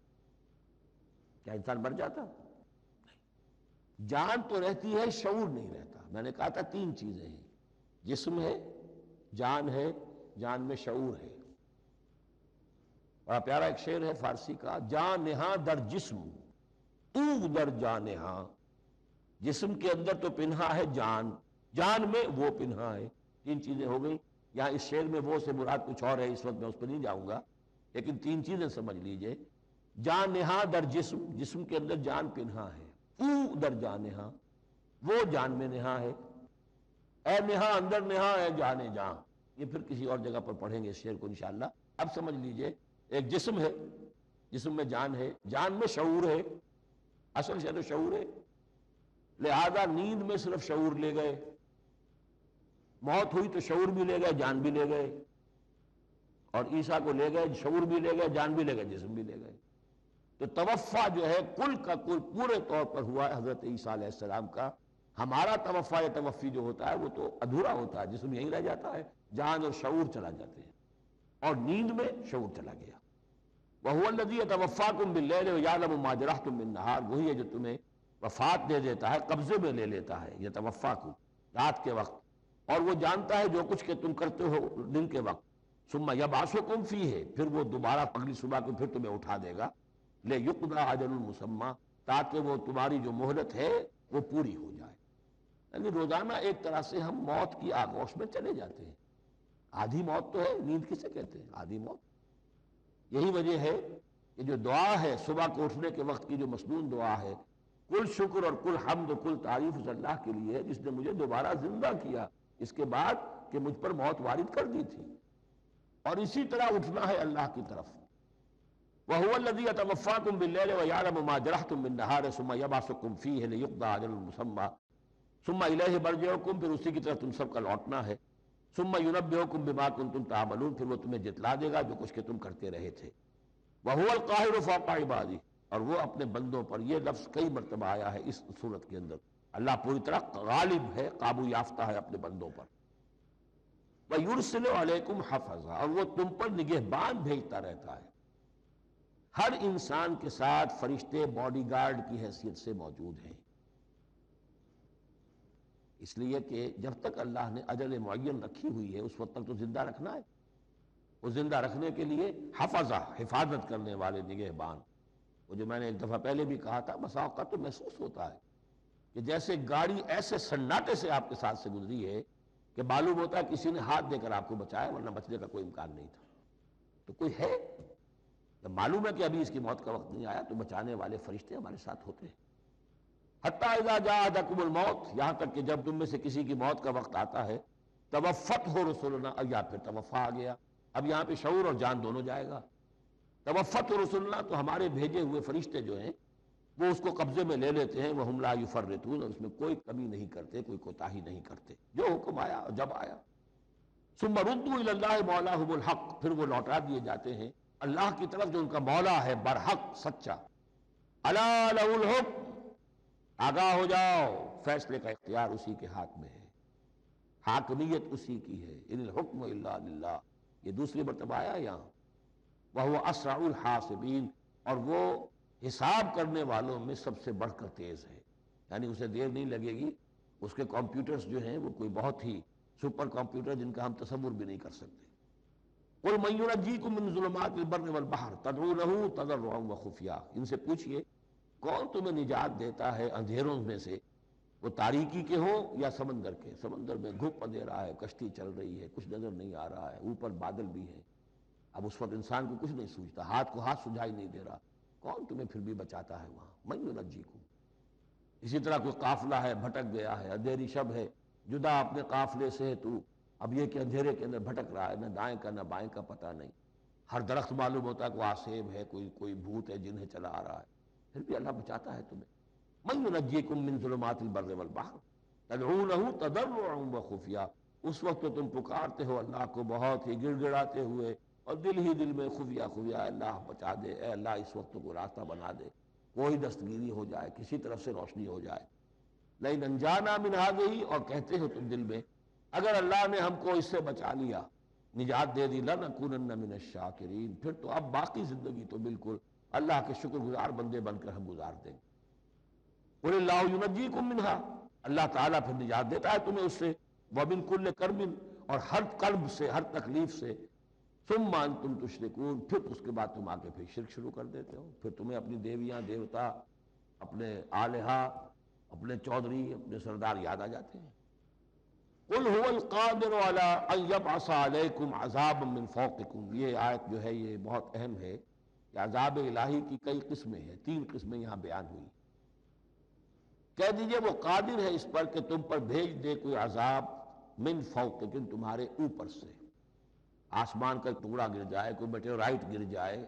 کیا انسان مر جاتا؟ جان تو رہتی ہے، شعور نہیں رہتا۔ میں نے کہا تھا تین چیزیں ہیں، جسم ہے، جان ہے، جان میں شعور ہے۔ بڑا پیارا ایک شعر ہے فارسی کا، جان نہاں در جسم تو در جان نہاں، جسم کے اندر تو پنہا ہے جان، جان میں وہ پنہا ہے۔ تین چیزیں ہو گئی۔ یہاں اس شعر میں وہ سے مراد کچھ اور ہے، اس وقت میں اس پہ نہیں جاؤں گا، لیکن تین چیزیں سمجھ لیجئے۔ جان نہاں در جسم، جسم کے اندر جان پنہا ہے، تو در جان نہاں، وہ جان میں نہاں ہے، اے نہاں اندر نہاں ہے جانے جاں۔ یہ پھر کسی اور جگہ پر پڑھیں گے اس شعر کو انشاءاللہ۔ اب سمجھ لیجئے، ایک جسم ہے، جسم میں جان ہے، جان میں شعور ہے، اصل شے تو شعور ہے، لہذا نیند میں صرف شعور لے گئے، موت ہوئی تو شعور بھی لے گئے، جان بھی لے گئے، اور عیسیٰ کو لے گئے، شعور بھی لے گئے، جان بھی لے گئے، جسم بھی لے گئے۔ تو توفع جو ہے کل کا کل پورے طور پر ہوا ہے حضرت عیسیٰ علیہ السلام کا۔ ہمارا توفع یا توفی جو ہوتا ہے وہ تو ادھورا ہوتا ہے، جسم یہیں رہ جاتا ہے، جان اور شعور چلا جاتے ہیں، اور نیند میں شعور چلا گیا۔ وَهُوَ الَّذِي يَتَوَفَّاكُم بِاللَّيْلِ وَيَعْلَمُ مَا جَرَحْتُم بِالنَّهَارِ، وہی ہے جو تمہیں وفات دے دیتا ہے، قبضے میں لے لیتا ہے، یتوفاکم رات کے وقت، اور وہ جانتا ہے جو کچھ کہ تم کرتے ہو دن کے وقت۔ ثم یبعثکم فیہ، پھر وہ دوبارہ اگلی صبح کو پھر تمہیں اٹھا دے گا، لیقضی اجل مسمى، تاکہ وہ تمہاری جو مہلت ہے وہ پوری ہو جائے۔ یعنی روزانہ ایک طرح سے ہم موت کی آغوش میں چلے جاتے ہیں۔ آدھی موت تو ہے، نیند کسے کہتے ہیں؟ آدھی موت۔ یہی وجہ ہے کہ جو دعا ہے صبح کو اٹھنے کے وقت کی، جو مسنون دعا ہے، کل شکر اور کل حمد اور کل تعریف اس اللہ کے لیے ہے جس نے مجھے دوبارہ زندہ کیا اس کے بعد کہ مجھ پر موت وارد کر دی تھی، اور اسی طرح اٹھنا ہے اللہ کی طرف۔ وَهُوَ الَّذِي يَتَوَفَّاكُم بِاللَّيْلِ وَيَعْلَمُ مَا جَرَحْتُم بِالنَّهَارِ ثُمَّ يَبْعَثُكُم فِيهِ لِيُقْضَىٰ أَجَلٌ مُّسَمًّى ثُمَّ إِلَيْهِ مَرْجِعُكُم، پھر اسی کی طرف تم سب کا لوٹنا ہے۔ ثُمَّ يُنَبِّئُكُم بِمَا كُنتُمْ تَعْمَلُونَ، پھر وہ تمہیں جتلا دے گا جو کچھ کہ تم کرتے رہے تھے۔ وَهُوَ الْقَاهِرُ فَوْقَ عِبَادِهِ، اور وہ اپنے بندوں پر، یہ لفظ کئی مرتبہ آیا ہے اس صورت کے اندر، اللہ پوری طرح غالب ہے، قابو یافتہ ہے اپنے بندوں پر۔ وَيُرْسِلُ عَلَيْكُمْ حَفَظًا، اور وہ تم پر نگہبان بھیجتا رہتا ہے۔ ہر انسان کے ساتھ فرشتے باڈی گارڈ کی حیثیت سے موجود ہیں، اس لیے کہ جب تک اللہ نے اجل معین رکھی ہوئی ہے اس وقت تک تو زندہ رکھنا ہے۔ وہ زندہ رکھنے کے لیے حفظہ، حفاظت کرنے والے نگہبان، وہ جو میں نے ایک دفعہ پہلے بھی کہا تھا، بسا اوقات تو محسوس ہوتا ہے کہ جیسے گاڑی ایسے سناٹے سے آپ کے ساتھ سے گزری ہے کہ معلوم ہوتا ہے کسی نے ہاتھ دے کر آپ کو بچایا، ورنہ بچنے کا کوئی امکان نہیں تھا۔ تو کوئی ہے، جب معلوم ہے کہ ابھی اس کی موت کا وقت نہیں آیا تو بچانے والے فرشتے ہمارے ساتھ ہوتے ہیں۔ حتیٰ اذا جاء احدکم الموت، یہاں تک کہ جب تم میں سے کسی کی موت کا وقت آتا ہے، توفته رسلنا، یا پھر توفا آ گیا، اب یہاں پہ شعور اور جان دونوں جائے گا۔ توفته رسلنا، تو ہمارے بھیجے ہوئے فرشتے جو ہیں وہ اس کو قبضے میں لے لیتے ہیں، وہم لا یفرطون، اور اس میں کوئی کمی نہیں کرتے، کوئی کوتاہی نہیں کرتے، جو حکم آیا اور جب آیا۔ ثم ردوا الی اللہ مولاہم الحق، پھر وہ لوٹا دیے جاتے ہیں اللہ کی طرف جو ان کا مولا ہے برحق، سچا۔ الا لہ الحکم، آگاہ ہو جاؤ، فیصلے کا اختیار اسی کے ہاتھ میں ہے، حاکمیت اسی کی ہے۔ ان الحکم الا للہ، یہ دوسری مرتبہ آیا یہاں وَهُوَ أَسْرَعُ الْحَاسِبِينَ، اور وہ حساب کرنے والوں میں سب سے بڑھ کر تیز ہے، یعنی اسے دیر نہیں لگے گی. اس کے کمپیوٹرز جو ہیں وہ کوئی بہت ہی سپر کمپیوٹر جن کا ہم تصور بھی نہیں کر سکتے. قُلْ مَن يُنَجِّيكُم مِّن ظُلُمَاتِ الْبَرِّ وَالْبَحْرِ تَدْعُونَهُ تَضَرُّعًا وَخُفْيًا، ان سے پوچھئے کون تمہیں نجات دیتا ہے اندھیروں میں سے، وہ تاریکی کے ہوں یا سمندر کے. سمندر میں گھپ اندھیرا ہے، کشتی چل رہی ہے، کچھ نظر نہیں آ رہا ہے، اوپر بادل بھی ہیں. اب اس وقت انسان کو کچھ نہیں سوچتا، ہاتھ کو ہاتھ سجھائی نہیں دے رہا، کون تمہیں پھر بھی بچاتا ہے وہاں. مَن يُنَجِّيكُم. اسی طرح کوئی قافلہ ہے بھٹک گیا ہے، اندھیری شب ہے، جدا اپنے قافلے سے ہے تو اب یہ کہ اندھیرے کے اندر بھٹک رہا ہے، نہ دائیں کا نہ بائیں کا پتہ نہیں. ہر درخت معلوم ہوتا ہے کوئی آسیب ہے، کوئی بھوت ہے جنہیں چلا آ رہا ہے، پھر بھی اللہ بچاتا ہے تمہیں. مَن يُنَجِّيكُم مِّن ظُلُمَاتِ الْبَرِّ وَالْبَحْرِ تَدْعُونَهُ تَضَرُّعًا وَخُفْيًا. اس وقت تو تم پکارتے ہو اللہ کو بہت ہی گڑ گڑاتے ہوئے اور دل ہی دل میں خفیہ خفیہ، اللہ بچا دے، اے اللہ اس وقت کو راستہ بنا دے، کوئی دستگیری ہو جائے، کسی طرف سے روشنی ہو جائے. لئن انجانا من هذه، اور کہتے ہو تم دل میں اگر اللہ نے ہم کو اس سے بچا لیا، نجات دے دی، لنکونن من الشاکرین، پھر تو اب باقی زندگی تو بالکل اللہ کے شکر گزار بندے بن کر ہم گزار دیں گے. قل اللہ ینجیکم منہا، اللہ تعالیٰ پھر نجات دیتا ہے تمہیں اس سے. ومن کل کرب، اور ہر کرب سے، ہر تکلیف سے. ثم انتم تشرکون، پھر اس کے بعد تم آگے پھر شرک شروع کر دیتے ہو، پھر تمہیں اپنی دیویاں دیوتا، اپنے آلہہ، اپنے چودھری، اپنے سردار یاد آ جاتے ہیں. قل هو القادر على ان يبعث عليكم عذابا من فوقكم، یہ آیت جو ہے یہ بہت اہم ہے کہ عذاب الہی کی کئی قسمیں ہیں، 3 قسمیں یہاں بیان ہوئی. کہہ دیجئے وہ قادر ہے اس پر کہ تم پر بھیج دے کوئی عذاب من فوقکم، تمہارے اوپر سے، آسمان کا ٹکڑا گر جائے، کوئی میٹیورائٹ گر جائے.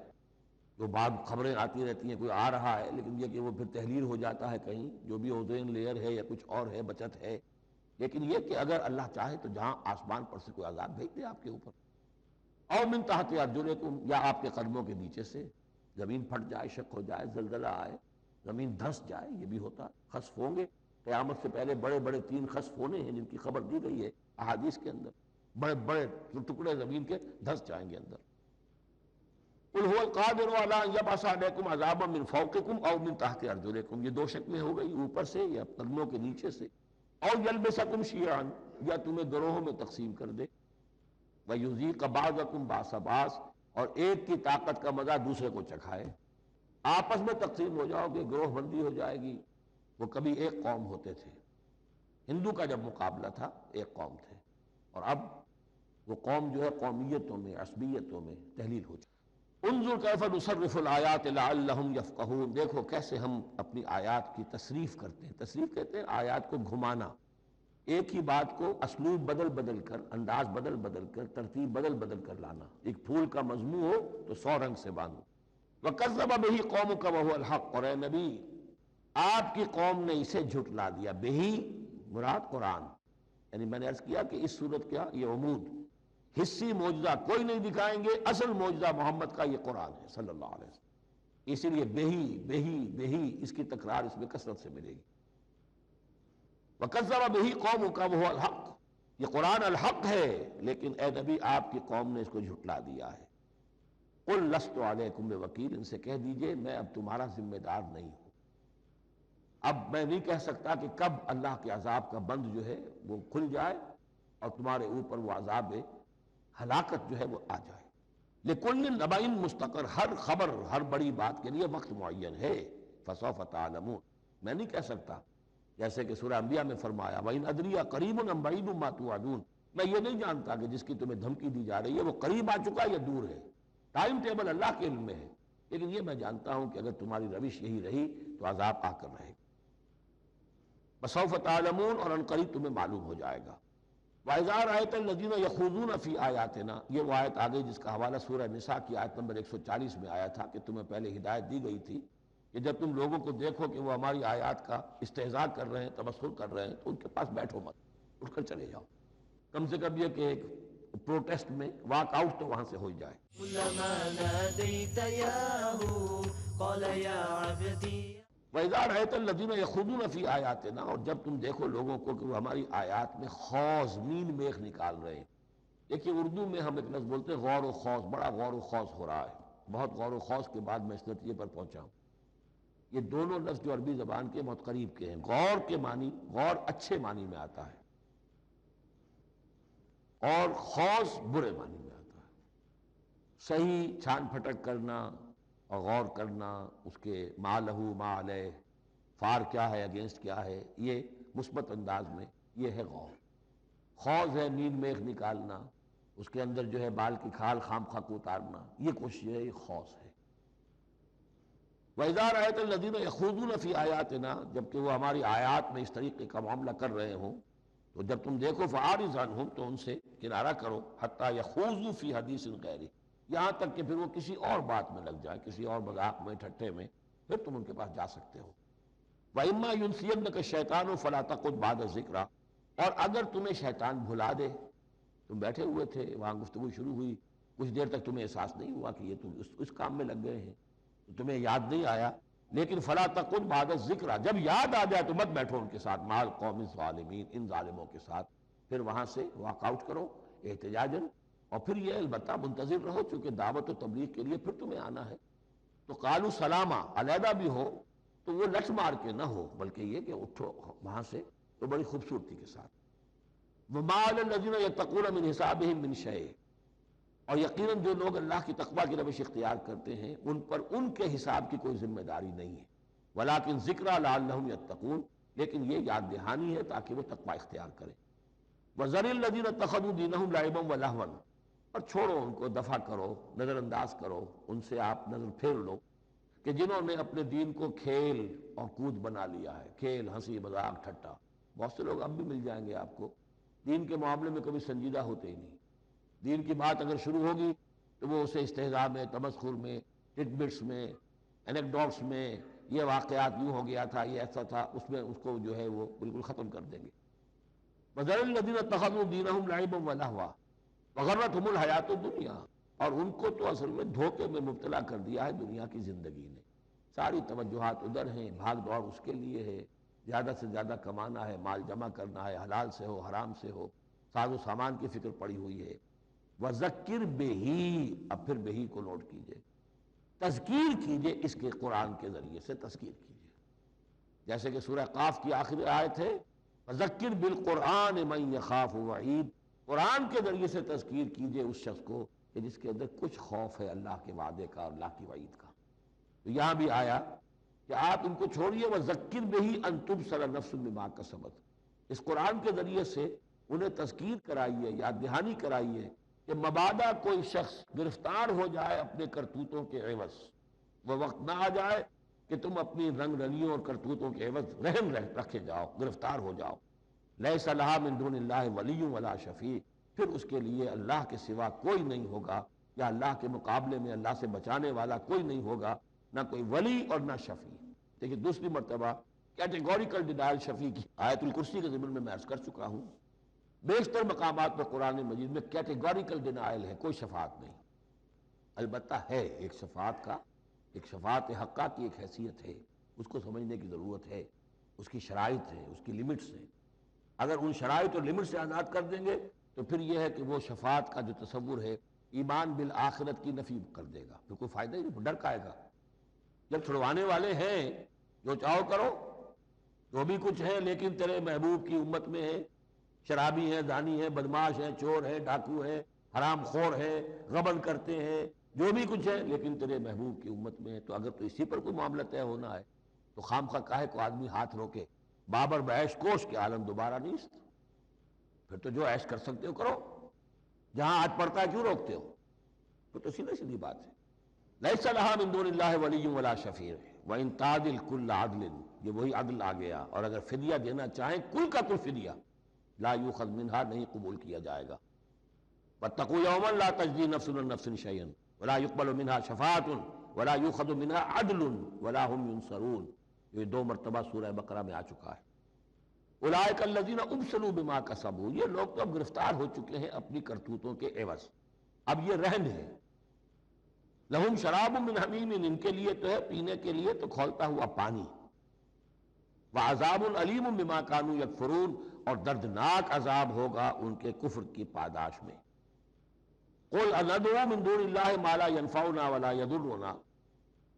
جو بعض خبریں آتی رہتی ہیں کوئی آ رہا ہے، لیکن یہ کہ وہ پھر تحلیل ہو جاتا ہے کہیں، جو بھی اوزون لیئر ہے یا کچھ اور ہے، بچت ہے. لیکن یہ کہ اگر اللہ چاہے تو جہاں آسمان پر سے کوئی عذاب بھیج دے آپ کے اوپر. اور من تحت ارجلکم، یا آپ کے قدموں کے نیچے سے زمین پھٹ جائے، شق ہو جائے، زلزلہ آئے، زمین دھنس جائے، یہ بھی ہوتا. خسف ہوں گے، قیامت سے پہلے بڑے بڑے 3 خسف ہونے ہیں جن کی خبر دی گئی ہے احادیث کے اندر. بڑے بڑے ٹکڑے زمین کے دھنس جائیں گے اندر. قل هو القادر على ان يبعث عليكم عذابا من فوقكم او من تحت ارجلكم، یہ 2 شکلیں ہو گئی، اوپر سے یا قدموں کے نیچے سے. اور یلبسکم شیعا، یا تمہیں گروہوں میں تقسیم کر دے. ویذیق بعضکم باس بعض، اور ایک کی طاقت کا مزہ دوسرے کو چکھائے. آپس میں تقسیم ہو جاؤ گے، گروہ بندی ہو جائے گی. وہ کبھی ایک قوم ہوتے تھے، ہندو کا جب مقابلہ تھا ایک قوم تھے، اور اب وہ قوم جو ہے قومیتوں میں، عصبیتوں میں تحلیل ہو جائے. انظر کیف نصرف الآیات لعلہم یفقہون، دیکھو کیسے ہم اپنی آیات کی تصریف کرتے ہیں. تصریف کہتے ہیں آیات کو گھمانا، ایک ہی بات کو اسلوب بدل بدل کر، انداز بدل بدل کر، ترتیب بدل بدل کر لانا. ایک پھول کا مضمون ہو تو 100 رنگ سے باندھو. وَكَذَّبَ بِهِ قَوْمُكَ وَهُوَ الْحَقُّ، اور اے نبی آپ کی قوم نے اسے جھٹلا دیا. بہی مراد قرآن، یعنی میں نے عرض کیا کہ اس صورت کیا یہ عمود، حصی معجزہ کوئی نہیں دکھائیں گے، اصل معجزہ محمد کا یہ قرآن ہے صلی اللہ علیہ وسلم. اسی لیے بہی بہی بہی اس کی تکرار اس میں کثرت سے ملے گی. وَكَذَّبَ بِهِ قَوْمُكَ وَهُوَ الْحَقُّ، یہ قرآن الحق ہے، لیکن اے نبی آپ کی قوم نے اس کو جھٹلا دیا ہے. قُلْ لَسْتُ عَلَيْكُمْ بِوَكِيلٍ، ان سے کہہ دیجئے میں اب تمہارا ذمہ دار نہیں ہوں. اب میں نہیں کہہ سکتا کہ کب اللہ کے عذاب کا بند جو ہے وہ کھل جائے اور تمہارے اوپر وہ عذاب ہلاکت جو ہے وہ آ جائے. لِكُلٍّ نَبَإٍ مُسْتَقَرٌّ، ہر خبر، ہر بڑی بات کے لیے وقت معین ہے. فَسَوْفَ تَعْلَمُونَ، میں نہیں کہہ سکتا، جیسے کہ سورہ انبیاء میں فرمایا وَإِنْ أَدْرِيَ قَرِيبٌ أَمْ بَعِيدٌ مَا تُوعَدُونَ، میں یہ نہیں جانتا کہ جس کی تمہیں دھمکی دی جا رہی ہے وہ قریب آ چکا یا دور ہے. ٹائم ٹیبل اللہ کے علم میں ہے، لیکن یہ میں جانتا ہوں کہ اگر تمہاری روش یہی رہی تو عذاب آ کر رہے گا. فَسَوْفَ تَعْلَمُونَ، اور ان قریب تمہیں معلوم ہو جائے گا. وَإِذَا رَأَيْتَ الَّذِينَ يَخُوضُونَ فِي آيَاتِنَا، یہ وہ آیت آگئی جس کا حوالہ سورہ نساء کی آیت نمبر 140 میں آیا تھا کہ تمہیں پہلے ہدایت دی گئی تھی کہ جب تم لوگوں کو دیکھو کہ وہ ہماری آیات کا استہزاء کر رہے ہیں، تبصر کر رہے ہیں، تو ان کے پاس بیٹھو مت، اٹھ کر چلے جاؤ. کم سے کم یہ کہ ایک پروٹیسٹ میں واک آؤٹ تو وہاں سے ہو جائے. وَإِذَا رَأَيْتَ الَّذِينَ يَخُوضُونَ فِي آيَاتِنَا، اور جب تم دیکھو لوگوں کو کہ وہ ہماری آیات میں خوض، مین میخ نکال رہے ہیں. دیکھیے اردو میں ہم ایک لفظ بولتے ہیں غور و خوض، بڑا غور و خوض ہو رہا ہے. بہت غور و خوض کے بعد میں اس نتیجے پر پہنچا ہوں. یہ دونوں لفظ جو عربی زبان کے بہت قریب کے ہیں. غور کے معنی، غور اچھے معنی میں آتا ہے، اور خوض برے معنی میں آتا ہے. صحیح چھان پھٹک کرنا اور غور کرنا، اس کے ما لہو ما علیہ، فار کیا ہے اگینسٹ کیا ہے، یہ مثبت انداز میں یہ ہے غور. خوض ہے نیل میخ نکالنا، اس کے اندر جو ہے بال کی کھال خام خواہ کو اتارنا، یہ کوشش ہے، یہ خوض ہے. وَإِذَا رَأَيْتَ الَّذِينَ يَخُوضُونَ فِي آيَاتِنَا، جبکہ وہ ہماری آیات میں اس طریقے کا معاملہ کر رہے ہوں تو جب تم دیکھو فَأَعْرِضْ عَنْهُمْ، تو ان سے کنارہ کرو، حَتَّى يَخُوضُوا فِي حَدِيثٍ غَيْرِهِ، یہاں تک کہ پھر وہ کسی اور بات میں لگ جائے، کسی اور مذاق میں، ٹھٹھے میں، پھر تم ان کے پاس جا سکتے ہو. وَإِمَّا يُنْسِيَنَّكَ الشَّيْطَانُ فَلَا تَقْعُدْ بَعْدَ الذِّكْرَىٰ، اور اگر تمہیں شیطان بھلا دے، تم بیٹھے ہوئے تھے وہاں گفتگو شروع ہوئی، کچھ دیر تک تمہیں احساس نہیں ہوا کہ یہ تم اس کام میں لگ گئے ہیں، تو تمہیں یاد نہیں آیا، لیکن فَلَا تَقْعُدْ بَعْدَ الذِّكْرَىٰ، جب یاد آ جائے تو مت بیٹھو ان کے ساتھ، مع القوم الظالمین، ان ظالموں کے ساتھ، پھر وہاں سے واک آؤٹ کرو احتجاجاً. اور پھر یہ البتہ منتظر رہو، چونکہ دعوت و تبلیغ کے لیے پھر تمہیں آنا ہے. تو قالوا سلاما، علیحدہ بھی ہو تو وہ لٹ مار کے نہ ہو، بلکہ یہ کہ اٹھو وہاں سے تو بڑی خوبصورتی کے ساتھ. وَمَا عَلَى الَّذِينَ يَتَّقُونَ مِنْ حِسَابِهِمْ مِنْ شَيْءٍ، اور یقیناً جو لوگ اللہ کی تقویٰ کی روش اختیار کرتے ہیں ان پر ان کے حساب کی کوئی ذمہ داری نہیں ہے. وَلَٰكِنْ ذِكْرَىٰ لَعَلَّهُمْ يَتَّقُونَ، لیکن یہ یاد دہانی ہے تاکہ وہ تقویٰ اختیار کریں. وَذَرِ الَّذِينَ اتَّخَذُوا دِينَهُمْ لَعِبًا وَلَهْوًا، اور چھوڑو ان کو، دفع کرو، نظر انداز کرو، ان سے آپ نظر پھیر لو کہ جنہوں نے اپنے دین کو کھیل اور کود بنا لیا ہے. کھیل، ہنسی مذاق ٹھٹا. بہت سے لوگ اب بھی مل جائیں گے آپ کو دین کے معاملے میں کبھی سنجیدہ ہوتے ہی نہیں. دین کی بات اگر شروع ہوگی تو وہ اسے استہزاء میں، تمسخر میں، ٹٹ بٹس میں، انیکڈوٹس میں، یہ واقعات یوں ہو گیا تھا، یہ ایسا تھا، اس میں اس کو جو ہے وہ بالکل ختم کر دیں گے. وَذَرِ الَّذِينَ اتَّخَذُوا دِينَهُمْ لَعِبًا وَلَهْوًا وَغَرَّتْهُمُ الْحَيَاةُ الدُّنْيَا، اور ان کو تو اصل میں دھوکے میں مبتلا کر دیا ہے دنیا کی زندگی نے. ساری توجہات ادھر ہیں، بھاگ دوڑ اس کے لیے ہے، زیادہ سے زیادہ کمانا ہے، مال جمع کرنا ہے، حلال سے ہو حرام سے ہو، ساز و سامان کی فکر پڑی ہوئی ہے. وَذَكِّرْ بِهِ، اب پھر بہی کو نوٹ کیجئے، تذکیر کیجئے اس کے قرآن کے ذریعے سے تذکیر کیجئے. جیسے کہ سورہ قاف کی آخری آیت ہے فَذَكِّرْ بِالْقُرْآنِ مَنْ يَخَافُ وَعِيدٍ، قرآن کے ذریعے سے تذکیر کیجئے اس شخص کو کہ جس کے اندر کچھ خوف ہے اللہ کے وعدے کا اور اللہ کی وعید کا. تو یہاں بھی آیا کہ آپ ان کو چھوڑیے. وَذَكِّرْ بِهِ أَن تُبْصَرَ نَفْسٌ بِمَا كَسَبَتْ، اس قرآن کے ذریعے سے انہیں تذکیر کرائیے، یاد دہانی کرائیے کہ مبادا کوئی شخص گرفتار ہو جائے اپنے کرتوتوں کے عوض، وہ وقت نہ آ جائے کہ تم اپنی رنگ رلیوں اور کرتوتوں کے عوض رہن رکھے جاؤ، گرفتار ہو جاؤ. لَيْسَ لَهَا مِن دُونِ اللَّهِ وَلِيٌّ وَلَا شَفِيعٌ، پھر اس کے لیے اللہ کے سوا کوئی نہیں ہوگا، یا اللہ کے مقابلے میں اللہ سے بچانے والا کوئی نہیں ہوگا، نہ کوئی ولی اور نہ شفیع. دیکھیں دوسری مرتبہ کیٹیگوریکل ڈینائل شفیع کی آیت الکرسی کے ضمن میں عرض کر چکا ہوں. بیشتر مقامات پر قرآن مجید میں کیٹیگوریکل ڈینائل ہے، کوئی شفاعت نہیں. البتہ ہے ایک شفاعت کا، ایک شفاعت حقہ کی ایک حیثیت ہے، اس کو سمجھنے کی ضرورت ہے، اس کی شرائط ہے، اس کی لیمٹس ہیں. اگر ان شرائط اور لیمٹ سے آزاد کر دیں گے تو پھر یہ ہے کہ وہ شفاعت کا جو تصور ہے ایمان بالآخرت کی نفی کر دے گا، پھر کوئی فائدہ ہی نہیں، ڈر کا آئے گا. جب چھڑوانے والے ہیں جو چاہو کرو، جو بھی کچھ ہے، لیکن تیرے محبوب کی امت میں ہے، شرابی ہیں، زانی ہیں، بدماش ہیں، چور ہیں، ڈاکو ہیں، حرام خور ہیں، غبن کرتے ہیں، جو بھی کچھ ہے، لیکن تیرے محبوب کی امت میں ہے، تو اگر تو اسی پر کوئی معاملہ طے ہونا ہے تو خام خواہ کاہے کو آدمی ہاتھ روکے. بابر بعیش کوش کے عالم دوبارہ نہیں، پھر تو جو عیش کر سکتے ہو کرو، جہاں ہاتھ پڑتا ہے کیوں روکتے ہو؟ تو سیدھی سیدھی بات ہے. لَيْسَ لَهَا مِن دُونِ اللَّهِ وَلِيٌّ وَلَا شَفِيعٌ وَإِن تَعْدِلْ كُلَّ عَدْلٍ، یہ وہی عدل آ گیا. اور اگر فدیہ دینا چاہیں کل کا کل فدیہ، لا یؤخذ منہا، نہیں قبول کیا جائے گا. وَاتَّقُوا يَوْمًا لَا تَجْزِي نَفْسٌ عَن نَفْسٍ شَيْئًا وَلَا يُقْبَلُ مِنْهَا شَفَاعَةٌ وَلَا يُؤْخَذُ مِنْهَا عَدْلٌ وَلَا هُمْ يُنصَرُونَ. یہ دو مرتبہ سورہ بقرہ میں آ چکا ہے. اولئک الذین ابسلوا بما کسبوا، یہ لوگ تو اب گرفتار ہو چکے ہیں اپنی کرتوتوں کے عوض، اب یہ رہن ہے. لہم شراب من حمیم، ان کے لیے تو ہے پینے کے لیے تو کھولتا ہوا پانی. وعذاب علیم بما کانوا یکفرون، اور دردناک عذاب ہوگا ان کے کفر کی پاداش میں. قل اندعو من دون اللہ ما لا ينفعنا ولا يضرنا،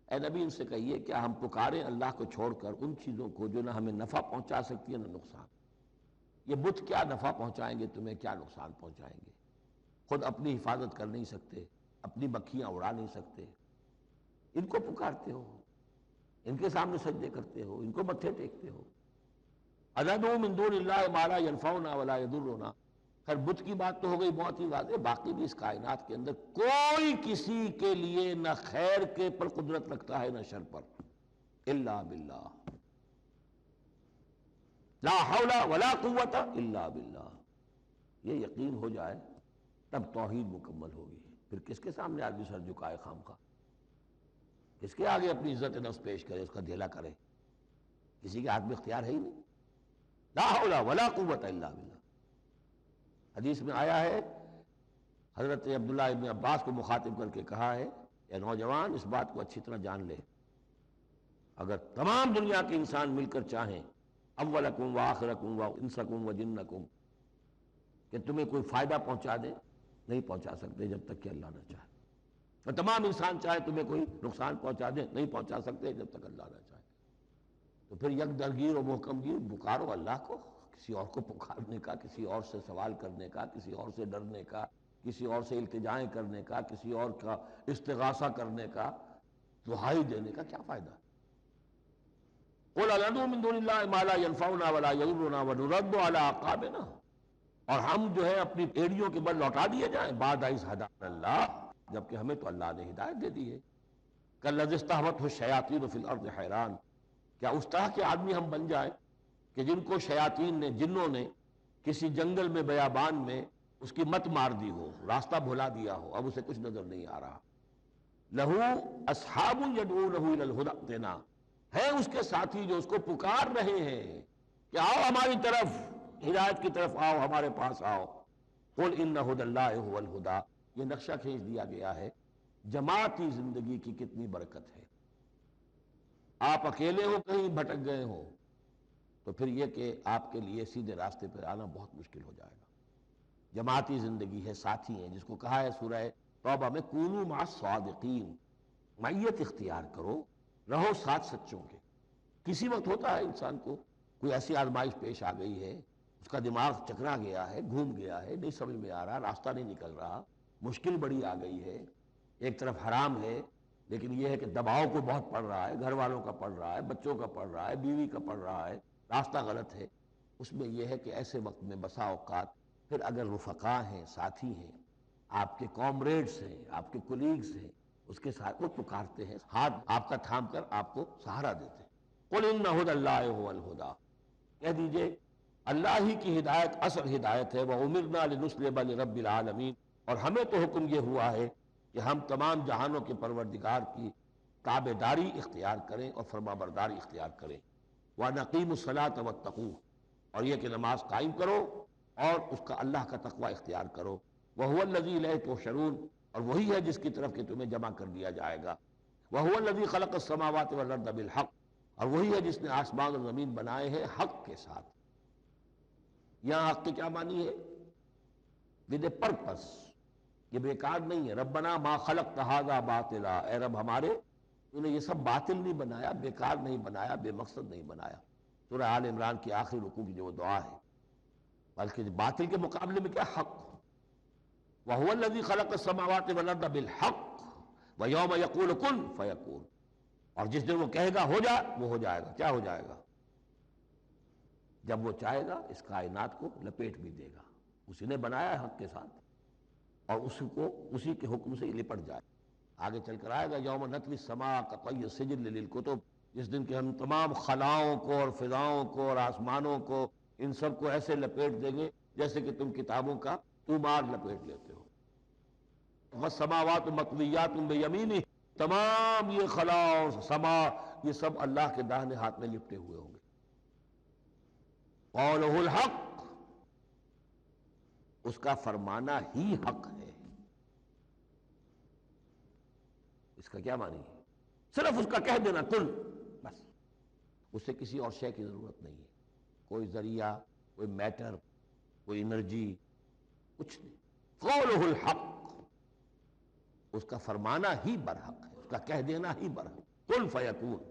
اے نبی ان سے کہیے کیا ہم پکاریں اللہ کو چھوڑ کر ان چیزوں کو جو نہ ہمیں نفع پہنچا سکتی ہے نہ نقصان؟ یہ بت کیا نفع پہنچائیں گے تمہیں، کیا نقصان پہنچائیں گے؟ خود اپنی حفاظت کر نہیں سکتے، اپنی مکھیاں اڑا نہیں سکتے، ان کو پکارتے ہو، ان کے سامنے سجدے کرتے ہو، ان کو متھے ٹیکتے ہو۔ اندعو من دون اللہ ما لا ينفعنا ولا يضرنا، خیر بت کی بات تو ہو گئی بہت ہی واضح، باقی بھی اس کائنات کے اندر کوئی کسی کے لیے نہ خیر کے پر قدرت رکھتا ہے نہ شر پر، الا باللہ، لا حول ولا قوت الا باللہ۔ یہ یقین ہو جائے تب توحید مکمل ہوگی۔ پھر کس کے سامنے آدمی سر جھکائے خام خواہ، کس کے آگے اپنی عزت نفس پیش کرے، اس کا دھیلا کرے؟ کسی کے ہاتھ میں اختیار ہے ہی نہیں، لا حول ولا قوت الا باللہ۔ حدیث میں آیا ہے، حضرت عبداللہ ابن عباس کو مخاطب کر کے کہا ہے، اے نوجوان اس بات کو اچھی طرح جان لے، اگر تمام دنیا کے انسان مل کر چاہیں، اولکم و آخرکم و انسکم و جنکم، کہ تمہیں کوئی فائدہ پہنچا دے، نہیں پہنچا سکتے جب تک کہ اللہ نہ چاہے، اور تمام انسان چاہے تمہیں کوئی نقصان پہنچا دے، نہیں پہنچا سکتے جب تک اللہ نہ چاہے۔ تو پھر یک درگیر و محکم گیر پکارو اللہ کو، کسی اور کو پکارنے کا، کسی اور سے سوال کرنے کا، کسی اور سے ڈرنے کا، کسی اور سے التجائیں کرنے کا، کسی اور کا استغاثہ کرنے کا، دہائی دینے کا کیا فائدہ؟ قل اندعو من دون اللہ ما لا ينفعنا ولا يضرنا ونرد على اعقابنا، اور ہم جو ہے اپنی ایڑیوں کے بل لوٹا دیے جائیں، بعد اذ ہدانا اللہ، جبکہ ہمیں تو اللہ نے ہدایت دے دی ہے۔ کالذی استہوتہ الشیاطین فی الارض حیران، کیا اس طرح کے آدمی ہم بن جائیں کہ جن کو شیاطین نے، جنوں نے کسی جنگل میں بیابان میں اس کی مت مار دی ہو، راستہ بھلا دیا ہو، اب اسے کچھ نظر نہیں آ رہا، لہو اصحاب یدعونہ الی الہدی ائتنا، ہے اس کے ساتھی جو اس کو پکار رہے ہیں کہ آؤ ہماری طرف، ہدایت کی طرف آؤ، ہمارے پاس آؤ۔ قل ان ھدی اللہ ھو الھدی، یہ نقشہ کھینچ دیا گیا ہے جماعتی زندگی کی کتنی برکت ہے۔ آپ اکیلے ہو، کہیں بھٹک گئے ہو، تو پھر یہ کہ آپ کے لیے سیدھے راستے پر آنا بہت مشکل ہو جائے گا۔ جماعتی زندگی ہے، ساتھی ہیں، جس کو کہا ہے سورہ توبہ میں کونوا مع الصادقین، معیت اختیار کرو، رہو ساتھ سچوں کے۔ کسی وقت ہوتا ہے انسان کو کوئی ایسی آزمائش پیش آ گئی ہے، اس کا دماغ چکرا گیا ہے، گھوم گیا ہے، نہیں سمجھ میں آ رہا، راستہ نہیں نکل رہا، مشکل بڑی آ گئی ہے، ایک طرف حرام ہے، لیکن یہ ہے کہ دباؤ کو بہت پڑ رہا ہے، گھر والوں کا پڑ رہا ہے، بچوں کا پڑ رہا ہے، بیوی کا پڑ رہا ہے، راستہ غلط ہے۔ اس میں یہ ہے کہ ایسے وقت میں بسا اوقات پھر اگر رفقا ہیں، ساتھی ہیں، آپ کے کامریڈز ہیں، آپ کے کولیگز ہیں، اس کے ساتھ وہ پکارتے ہیں، ہاتھ آپ کا تھام کر آپ کو سہارا دیتے ہیں۔ قل ان ھدی اللہ ھو الھدی، کہہ دیجئے اللہ ہی کی ہدایت اصل ہدایت ہے، وَأُمِرْنَا لِنُسْلِمَ لِرَبِّ الْعَالَمِينَ، اور ہمیں تو حکم یہ ہوا ہے کہ ہم تمام جہانوں کے پروردگار کی تابع داری اختیار کریں اور فرما برداری اختیار کریں۔ وَنَقِيمُ الصَّلَاةَ وَاتَّقُوهُ، اور یہ کہ نماز قائم کرو اور اس کا اللہ کا تقوی اختیار کرو۔ وَهُوَ الَّذِي إِلَيْهِ تُحْشَرُونَ، اور وہی ہے جس کی طرف کہ تمہیں جمع کر دیا جائے گا۔ وَهُوَ الَّذِي خَلَقَ السَّمَاوَاتِ وَالْأَرْضَ بِالْحَقِّ، اور وہی ہے جس نے آسمان اور زمین بنائے ہیں حق کے ساتھ۔ یہاں حق کے کیا معنی ہے؟ ود اے پرپس، یہ بیکار نہیں ہے۔ ربنا ما خلقت ھذا باطلا، اے رب ہمارے، تو نے یہ سب باطل نہیں بنایا، بیکار نہیں بنایا، بے مقصد نہیں بنایا۔ سورہ آل عمران کی آخری رکوع کی جو دعا ہے، بلکہ باطل کے مقابلے میں کیا؟ حق۔ وَهُوَ الَّذِي خَلَقَ السَّمَاوَاتِ وَالْأَرْضَ بِالْحَقِّ وَيَوْمَ يَقُولُ كُن فَيَكُونُ، اور جس دن وہ کہے گا ہو جا، وہ ہو جائے گا۔ کیا ہو جائے گا؟ جب وہ چاہے گا اس کائنات کو لپیٹ بھی دے گا، اسی نے بنایا ہے حق کے ساتھ، اور اس کو اسی کے حکم سے لپٹ جائے۔ آگے چل کر آئے گا یوم نطوی السماء کطی السجل للکتب، جس دن کہ ہم تمام خلاؤں کو اور فضاؤں کو اور آسمانوں کو، ان سب کو ایسے لپیٹ دیں گے جیسے کہ تم کتابوں کا طومار لپیٹ لیتے ہو۔ والسماوات مطویات بیمینہ، تمام یہ خلا اور سما یہ سب اللہ کے داہنے ہاتھ میں لپٹے ہوئے ہوں گے۔ قولہ الحق، اس کا فرمانا ہی حق ہے۔ اس کا کیا معنی ہے؟ صرف اس کا کہہ دینا کن، بس، اس سے کسی اور شے کی ضرورت نہیں ہے، کوئی ذریعہ، کوئی میٹر، کوئی انرجی، کچھ نہیں۔ قولہ الحق، اس کا فرمانا ہی برحق ہے، اس کا کہہ دینا ہی برحق۔ کن فیکون،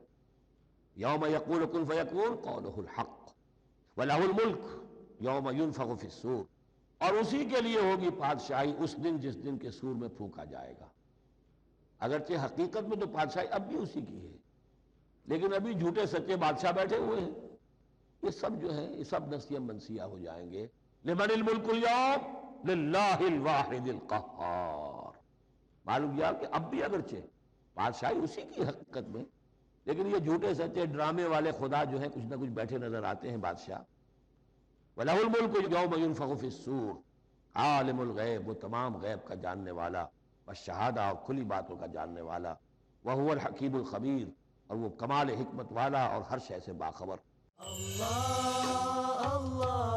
یوم یقول کن فیکون قولہ الحق وَلَهُ الْمُلْكُ یوم يُنفخ فِي الصُّورِ، اور اسی کے لیے ہوگی بادشاہی اس دن جس دن کے سور میں پھونکا جائے گا۔ اگرچہ حقیقت میں تو بادشاہی اب بھی اسی کی ہے، لیکن ابھی جھوٹے سچے بادشاہ بیٹھے ہوئے ہیں۔ یہ سب جو ہے یہ سب نسیہ منسیہ ہو جائیں گے۔ لمن الملک اليوم للہ الواحد القہار۔ معلوم کیا کہ اب بھی اگرچہ بادشاہی اسی کی حقیقت میں، لیکن یہ جھوٹے سچے ڈرامے والے خدا جو ہے کچھ نہ کچھ بیٹھے نظر آتے ہیں بادشاہ۔ وَلَهُ الْمُلْكُ يَوْمَ يُنفَخُ فِي الصُّورِ، عالم الغیب، وہ تمام غیب کا جاننے والا، والشہادہ، اور کھلی باتوں کا جاننے والا، وَهُوَ الْحَكِيمُ الْخَبِيرُ، اور وہ کمال حکمت والا اور ہر شے سے باخبر۔ اللہ اللہ